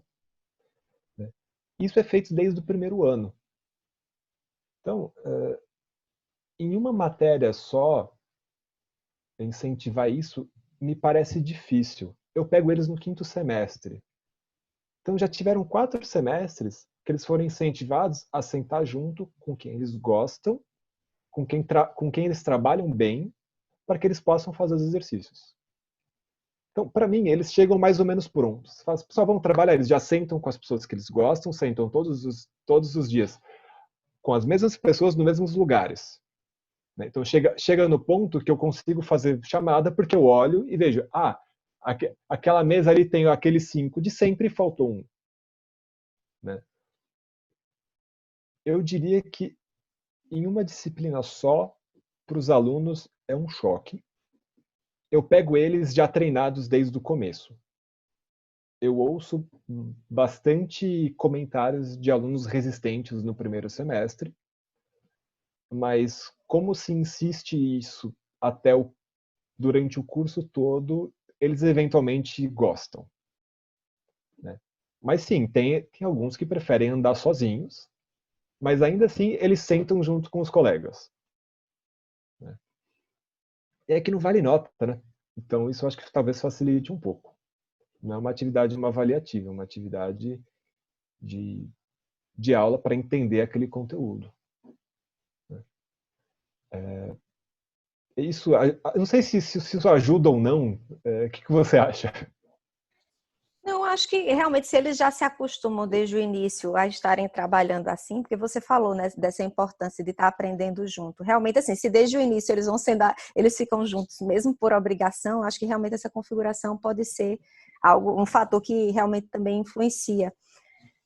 Né? Isso é feito desde o primeiro ano. Então, em uma matéria só, incentivar isso me parece difícil. Eu pego eles no quinto semestre. Então já tiveram 4 semestres que eles foram incentivados a sentar junto com quem eles gostam, com quem eles trabalham bem, para que eles possam fazer os exercícios. Então, para mim, eles chegam mais ou menos prontos. Só vão trabalhar, eles já sentam com as pessoas que eles gostam, sentam todos os dias com as mesmas pessoas nos mesmos lugares. Então, chega no ponto que eu consigo fazer chamada porque eu olho e vejo, aquela mesa ali tem aqueles 5 de sempre e faltou um. Né? Eu diria que em uma disciplina só, para os alunos, é um choque. Eu pego eles já treinados desde o começo. Eu ouço bastante comentários de alunos resistentes no primeiro semestre, mas como se insiste isso durante o curso todo, eles eventualmente gostam. Né? Mas sim, tem alguns que preferem andar sozinhos, mas ainda assim eles sentam junto com os colegas. Né? É que não vale nota, né? Então isso eu acho que talvez facilite um pouco. Não é uma atividade avaliativa, é uma atividade de aula para entender aquele conteúdo. eu não sei se isso ajuda ou não. O que você acha? Não, acho que realmente se eles já se acostumam desde o início a estarem trabalhando assim, porque você falou, né, dessa importância de estar aprendendo junto. Realmente, assim, se desde o início eles ficam juntos mesmo por obrigação, acho que realmente essa configuração pode ser um fator que realmente também influencia,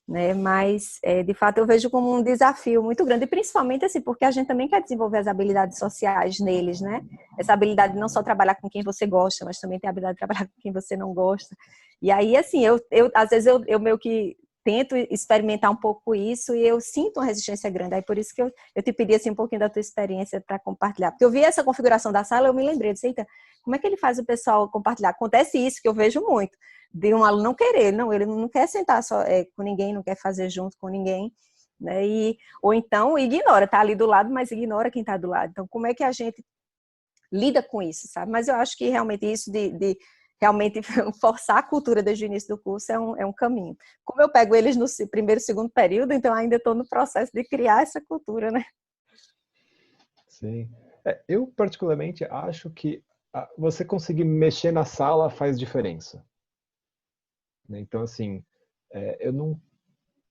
né? Mas, de fato, eu vejo como um desafio muito grande, e principalmente assim, porque a gente também quer desenvolver as habilidades sociais neles, né? Essa habilidade de não só trabalhar com quem você gosta, mas também ter a habilidade de trabalhar com quem você não gosta. E aí, assim, às vezes eu meio que tento experimentar um pouco isso e eu sinto uma resistência grande. Aí por isso que eu te pedi assim, um pouquinho da tua experiência para compartilhar. Porque eu vi essa configuração da sala, eu me lembrei, disse, eita, como é que ele faz o pessoal compartilhar? Acontece isso, que eu vejo muito, de um aluno não querer, não, ele não quer sentar só com ninguém, não quer fazer junto com ninguém, né? Ou então ignora, tá ali do lado, mas ignora quem está do lado. Então, como é que a gente lida com isso, sabe? Mas eu acho que realmente isso de realmente forçar a cultura desde o início do curso é um caminho. Como eu pego eles no primeiro e segundo período, então ainda estou no processo de criar essa cultura, né? Sim. Eu, particularmente, acho que você conseguir mexer na sala faz diferença. Então, assim,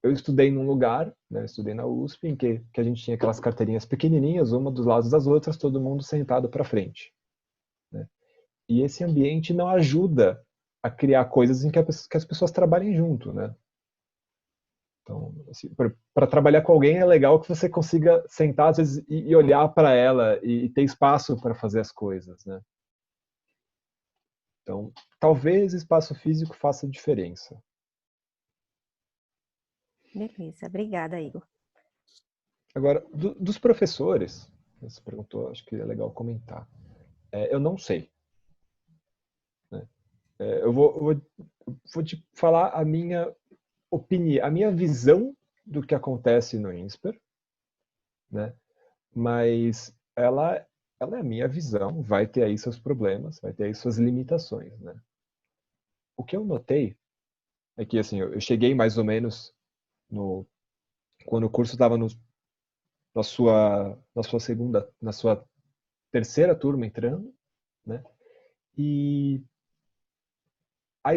eu estudei num lugar, né, estudei na USP, em que a gente tinha aquelas carteirinhas pequenininhas, uma dos lados das outras, todo mundo sentado para frente. Né? E esse ambiente não ajuda a criar coisas em que as pessoas trabalhem junto, né? Então, assim, para trabalhar com alguém é legal que você consiga sentar às vezes e olhar para ela e ter espaço para fazer as coisas, né? Então, talvez espaço físico faça diferença. Beleza, obrigada, Igor. Agora, dos professores, você perguntou, acho que é legal comentar. Eu não sei. Né? Eu vou te falar a minha opinião, a minha visão do que acontece no INSPER, né? Mas ela é a minha visão, vai ter aí seus problemas, vai ter aí suas limitações, né? O que eu notei é que, assim, eu cheguei mais ou menos quando o curso estava na sua terceira turma entrando, né? E a,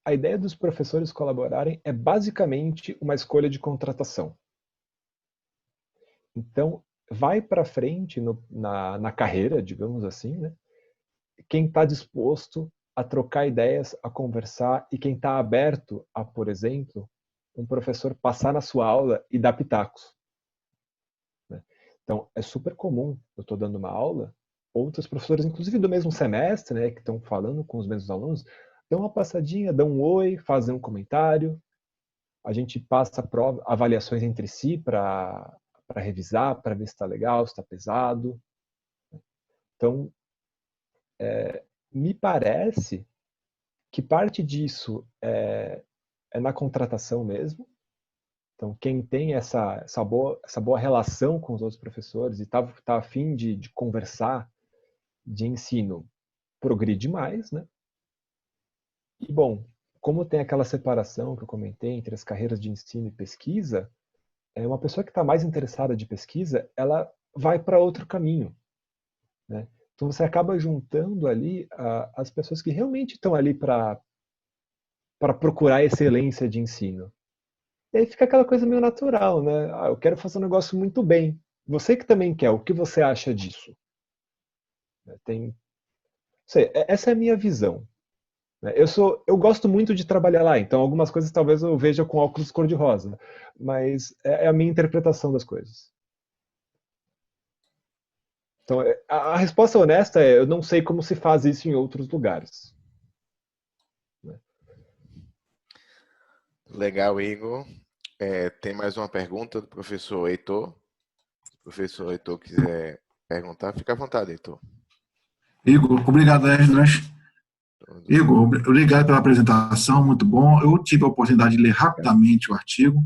a ideia dos professores colaborarem é basicamente uma escolha de contratação. Então, vai para frente na carreira, digamos assim, né? Quem está disposto a trocar ideias, a conversar e quem está aberto a, por exemplo, um professor passar na sua aula e dar pitacos. Né? Então, é super comum, eu estou dando uma aula, outros professores, inclusive do mesmo semestre, né, que estão falando com os mesmos alunos, dão uma passadinha, dão um oi, fazem um comentário, a gente passa avaliações entre si para revisar, para ver se está legal, se está pesado. Então, me parece que parte disso é na contratação mesmo. Então, quem tem essa boa relação com os outros professores e tá a fim de conversar, de ensino, progride mais, né? E, bom, como tem aquela separação que eu comentei entre as carreiras de ensino e pesquisa, uma pessoa que está mais interessada de pesquisa, ela vai para outro caminho, né? Então, você acaba juntando ali as pessoas que realmente estão ali para procurar excelência de ensino. E aí fica aquela coisa meio natural, né? Eu quero fazer um negócio muito bem. Você que também quer, o que você acha disso? Essa é a minha visão. Eu gosto muito de trabalhar lá, então algumas coisas talvez eu veja com óculos cor-de-rosa, mas é a minha interpretação das coisas. Então, a resposta honesta é: eu não sei como se faz isso em outros lugares. Legal, Igor. Tem mais uma pergunta do professor Heitor. Se o professor Heitor quiser perguntar, fica à vontade, Heitor. Igor, obrigado, Esdras. Igor, obrigado pela apresentação, muito bom. Eu tive a oportunidade de ler rapidamente o artigo.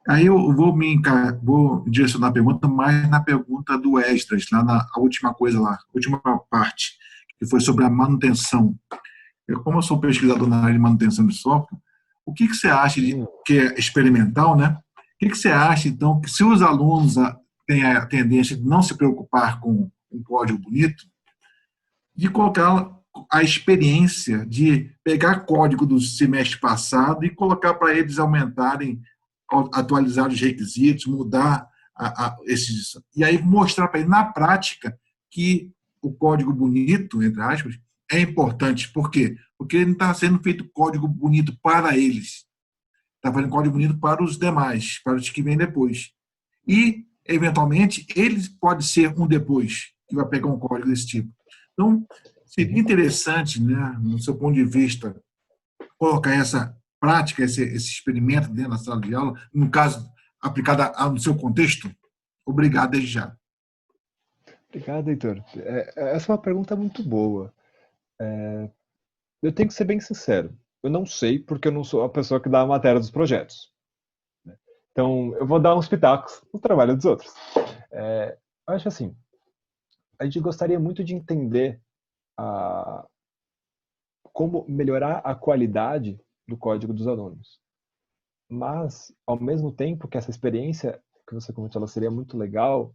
Aí eu vou direcionar a pergunta mais na pergunta do Esdras, lá na última coisa lá, última parte, que foi sobre a manutenção. Como eu sou pesquisador na área de manutenção de software, o que você acha que é experimental, né? O que você acha, então, que se os alunos têm a tendência de não se preocupar com um código bonito, de colocar a experiência de pegar código do semestre passado e colocar para eles aumentarem, atualizar os requisitos, mudar esses. E aí mostrar para eles, na prática, que o código bonito, entre aspas, é importante. Por quê? Porque ele não está sendo feito código bonito para eles. Está fazendo código bonito para os demais, para os que vêm depois. E, eventualmente, ele pode ser um depois, que vai pegar um código desse tipo. Então, seria interessante, né, no seu ponto de vista, colocar essa prática, esse experimento dentro da sala de aula, no caso, aplicado no seu contexto? Obrigado desde já. Obrigado, Heitor. Essa é uma pergunta muito boa. Eu tenho que ser bem sincero. Eu não sei porque eu não sou a pessoa que dá a matéria dos projetos. Então, eu vou dar uns pitacos no trabalho dos outros. Eu acho assim, a gente gostaria muito de entender como melhorar a qualidade do código dos alunos. Mas, ao mesmo tempo que essa experiência que você comentou, ela seria muito legal,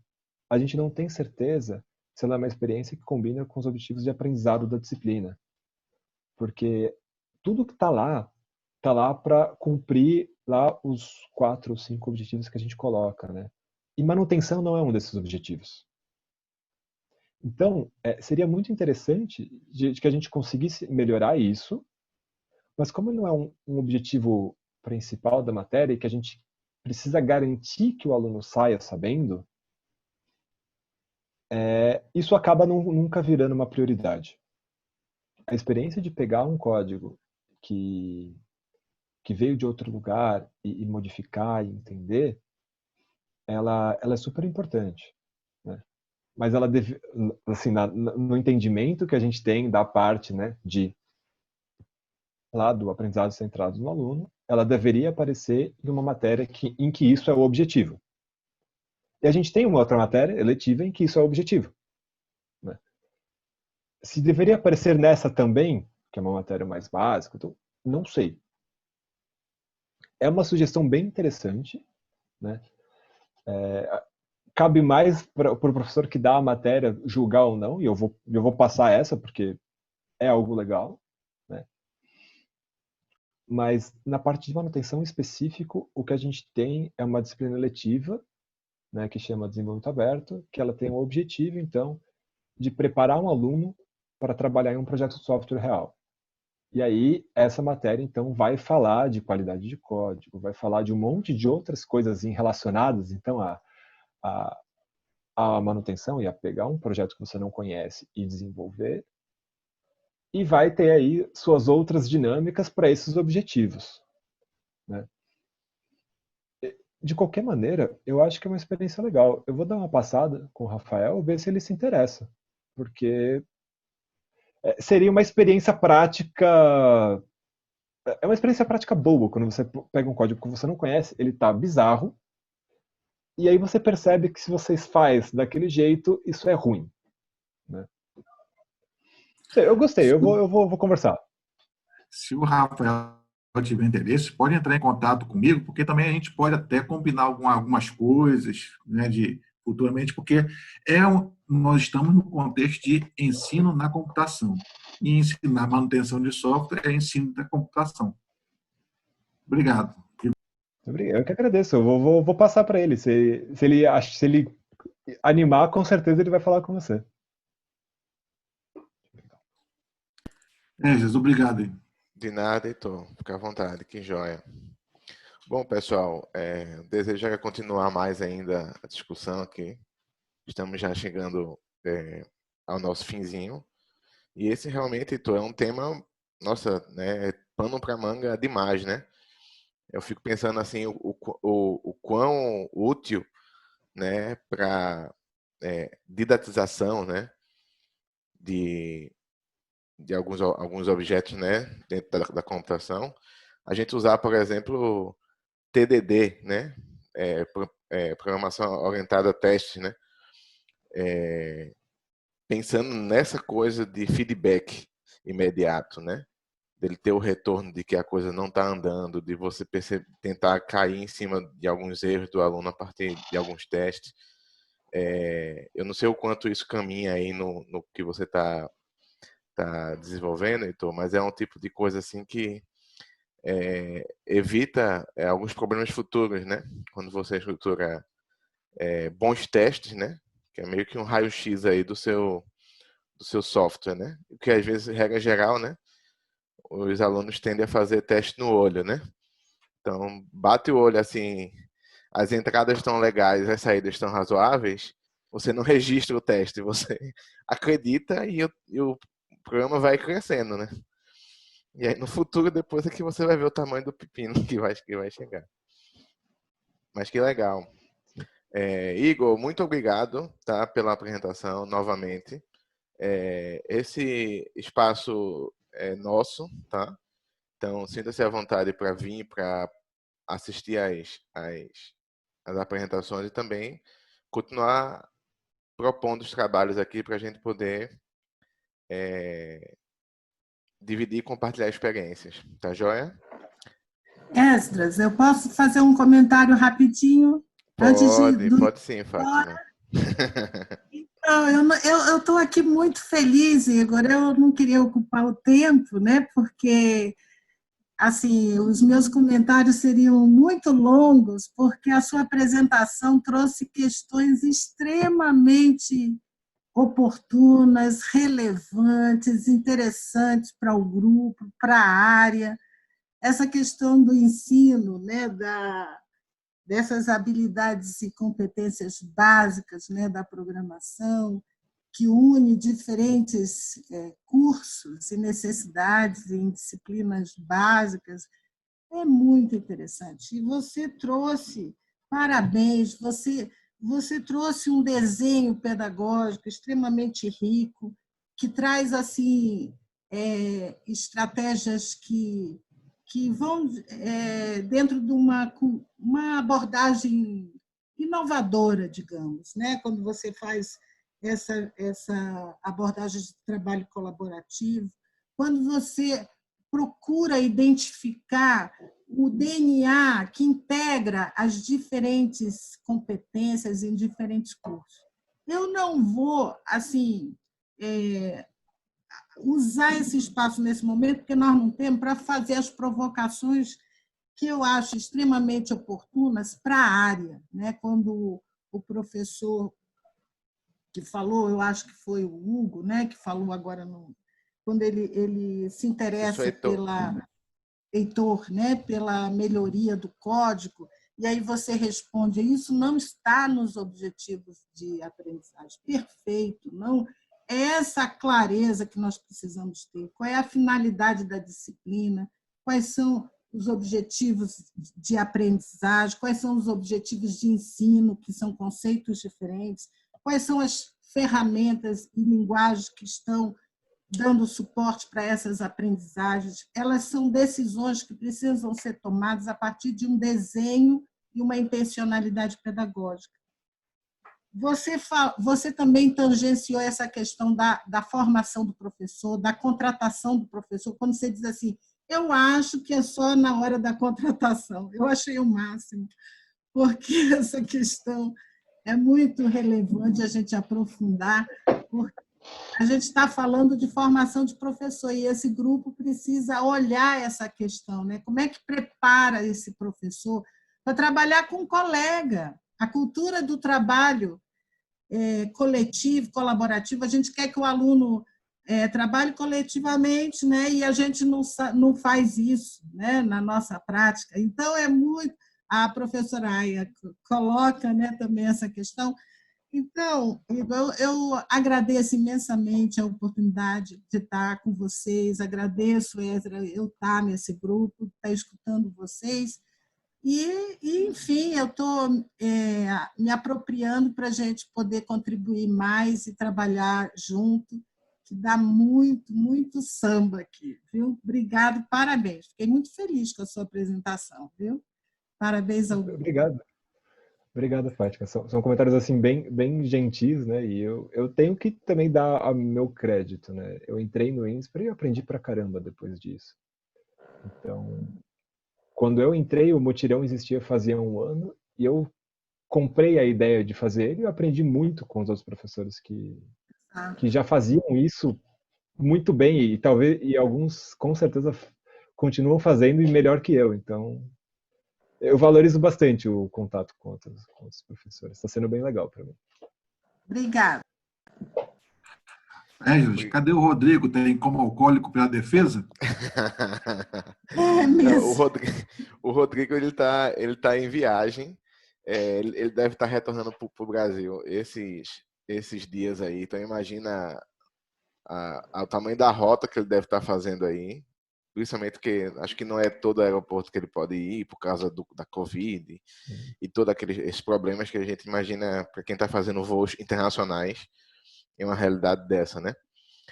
a gente não tem certeza se ela é uma experiência que combina com os objetivos de aprendizado da disciplina. Porque tudo que está lá para cumprir lá os 4 ou 5 objetivos que a gente coloca, né? E manutenção não é um desses objetivos. Então, seria muito interessante de que a gente conseguisse melhorar isso, mas como não é um objetivo principal da matéria e que a gente precisa garantir que o aluno saia sabendo, isso acaba nunca virando uma prioridade. A experiência de pegar um código que veio de outro lugar e modificar e entender, ela é super importante, né? Mas ela deve, assim, no entendimento que a gente tem da parte, né, lá do aprendizado centrado no aluno, ela deveria aparecer em uma matéria em que isso é o objetivo. E a gente tem uma outra matéria eletiva em que isso é o objetivo, né? Se deveria aparecer nessa também, que é uma matéria mais básica, então, não sei. É uma sugestão bem interessante, né? Cabe mais para o professor que dá a matéria julgar ou não, e eu vou passar essa porque é algo legal, né? Mas na parte de manutenção específico, o que a gente tem é uma disciplina letiva, né, que chama Desenvolvimento Aberto, que ela tem o objetivo, então, de preparar um aluno para trabalhar em um projeto de software real. E aí, essa matéria, então, vai falar de qualidade de código, vai falar de um monte de outras coisas relacionadas, então, a manutenção e a pegar um projeto que você não conhece e desenvolver, e vai ter aí suas outras dinâmicas para esses objetivos, né? De qualquer maneira, eu acho que é uma experiência legal. Eu vou dar uma passada com o Rafael, ver se ele se interessa, porque seria uma experiência prática. É uma experiência prática boa quando você pega um código que você não conhece, ele tá bizarro, e aí você percebe que se vocês faz daquele jeito, isso é ruim, né? Eu gostei, vou conversar. Se o Rafael tiver interesse, pode entrar em contato comigo, porque também a gente pode até combinar algumas coisas, né, futuramente, porque nós estamos no contexto de ensino na computação. E ensinar manutenção de software é ensino da computação. Obrigado. Eu que agradeço, eu vou passar para ele. Se ele animar, com certeza ele vai falar com você. Jesus, obrigado. De nada, Heitor. Fica à vontade, que joia. Bom, pessoal, desejo continuar mais ainda a discussão aqui. Estamos já chegando ao nosso finzinho. E esse realmente, Heitor, é um tema, nossa, né, pano para manga demais, né? Eu fico pensando assim, o quão útil, né, para didatização, né, de alguns objetos, né, dentro da computação. A gente usar, por exemplo, TDD, né, programação orientada a testes, né, pensando nessa coisa de feedback imediato, né, dele ter o retorno de que a coisa não está andando, de você tentar cair em cima de alguns erros do aluno a partir de alguns testes. Eu não sei o quanto isso caminha aí no que você está tá desenvolvendo, Heitor, mas é um tipo de coisa assim que evita alguns problemas futuros, né? Quando você estrutura bons testes, né? Que é meio que um raio-x aí do seu software, né? O que às vezes, regra geral, né? Os alunos tendem a fazer teste no olho, né? Então, bate o olho assim, as entradas estão legais, as saídas estão razoáveis, você não registra o teste, você acredita e o programa vai crescendo, né? E aí no futuro, depois é que você vai ver o tamanho do pepino que vai chegar. Mas que legal. Igor, muito obrigado, tá, pela apresentação novamente. Esse espaço é nosso, tá? Então, sinta-se à vontade para vir, para assistir as apresentações e também continuar propondo os trabalhos aqui para a gente poder dividir e compartilhar experiências. Tá joia? Esdras, eu posso fazer um comentário rapidinho? Pode sim, Fátima. Eu estou aqui muito feliz, Igor. Eu não queria ocupar o tempo, né? Porque assim, os meus comentários seriam muito longos, porque a sua apresentação trouxe questões extremamente oportunas, relevantes, interessantes para o grupo, para a área. Essa questão do ensino, né, dessas habilidades e competências básicas, né, da programação, que une diferentes cursos e necessidades em disciplinas básicas, é muito interessante. E você trouxe, parabéns, você trouxe um desenho pedagógico extremamente rico, que traz assim estratégias que vão dentro de uma abordagem inovadora, digamos, né? Quando você faz essa abordagem de trabalho colaborativo, quando você procura identificar o DNA que integra as diferentes competências em diferentes cursos. Eu não vou assim usar esse espaço nesse momento, porque nós não temos, para fazer as provocações que eu acho extremamente oportunas para a área, né? Quando o professor que falou, eu acho que foi o Hugo, né? Que falou agora, quando ele se interessa pela Heitor, né? Pela melhoria do código, e aí você responde, isso não está nos objetivos de aprendizagem. Perfeito, não é essa clareza que nós precisamos ter. Qual é a finalidade da disciplina? Quais são os objetivos de aprendizagem? Quais são os objetivos de ensino, que são conceitos diferentes? Quais são as ferramentas e linguagens que estão dando suporte para essas aprendizagens? Elas são decisões que precisam ser tomadas a partir de um desenho e uma intencionalidade pedagógica. Você também tangenciou essa questão da formação do professor, da contratação do professor, quando você diz assim, eu acho que é só na hora da contratação. Eu achei o máximo, porque essa questão é muito relevante a gente aprofundar, porque a gente está falando de formação de professor e esse grupo precisa olhar essa questão, né? Como é que prepara esse professor para trabalhar com um colega? A cultura do trabalho coletivo, colaborativo, a gente quer que o aluno trabalhe coletivamente, né? E a gente não faz isso, né? Na nossa prática. Então, é muito... A professora Aya coloca, né, também essa questão. Então, eu agradeço imensamente a oportunidade de estar com vocês, agradeço, Ezra, eu estar nesse grupo, estar escutando vocês, enfim, eu estou me apropriando para a gente poder contribuir mais e trabalhar junto, que dá muito, muito samba aqui, viu? Obrigado, parabéns. Fiquei muito feliz com a sua apresentação, viu? Parabéns ao grupo. Obrigado, Fátima. São comentários assim bem gentis, né? E eu tenho que também dar o meu crédito, né? Eu entrei no INSPER e aprendi pra caramba depois disso. Então, quando eu entrei, o mutirão existia fazia 1 ano e eu comprei a ideia de fazer ele e eu aprendi muito com os outros professores que já faziam isso muito bem e talvez e alguns com certeza continuam fazendo e melhor que eu. Então, eu valorizo bastante o contato com outros professores. Está sendo bem legal para mim. Obrigada. Cadê o Rodrigo? Tem como alcoólico pela defesa? É Não, mesmo. o Rodrigo ele tá em viagem. Ele deve estar retornando para o Brasil esses dias aí. Então imagina o tamanho da rota que ele deve estar fazendo aí. Principalmente porque acho que não é todo aeroporto que ele pode ir por causa da Covid e todos esses problemas que a gente imagina para quem está fazendo voos internacionais em uma realidade dessa, né?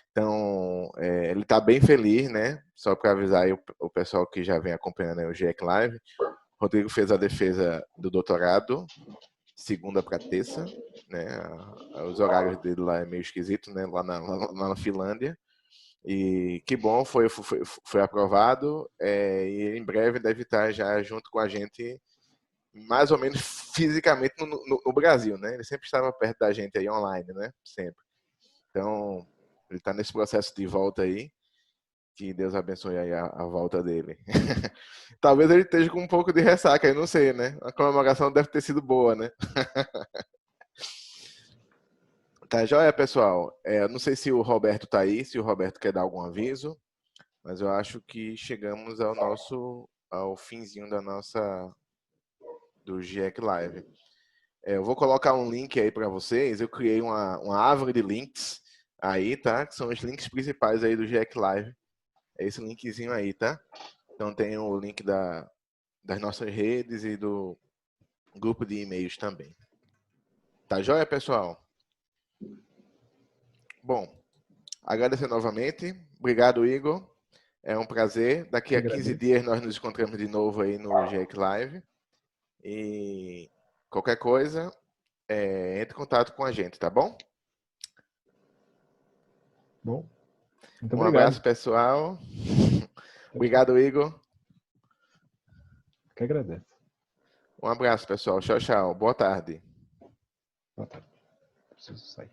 Então, ele está bem feliz, né? Só para avisar aí o pessoal que já vem acompanhando aí o GEC Live. Rodrigo fez a defesa do doutorado, segunda para terça, né? Os horários dele lá é meio esquisito, né? Lá na Finlândia. E que bom, foi aprovado. E em breve deve estar já junto com a gente, mais ou menos fisicamente no Brasil, né? Ele sempre estava perto da gente aí online, né? Sempre. Então, ele está nesse processo de volta aí. Que Deus abençoe aí a volta dele. Talvez ele esteja com um pouco de ressaca, eu não sei, né? A comemoração deve ter sido boa, né? Tá joia, pessoal? Eu não sei se o Roberto tá aí, se o Roberto quer dar algum aviso, mas eu acho que chegamos ao finzinho do GEC Live. Eu vou colocar um link aí para vocês. Eu criei uma árvore de links aí, tá? Que são os links principais aí do GEC Live. É esse linkzinho aí, tá? Então tem o link das nossas redes e do grupo de e-mails também. Tá joia, pessoal? Bom, agradecer novamente. Obrigado, Igor. É um prazer. Daqui a 15 dias nós nos encontramos de novo aí no GEC Live. E qualquer coisa, entre em contato com a gente, tá bom? Bom, muito Um obrigado. abraço, pessoal. Obrigado, Igor. Que agradeço. Um abraço, pessoal. Tchau, tchau. Boa tarde. Boa tarde. Preciso sair.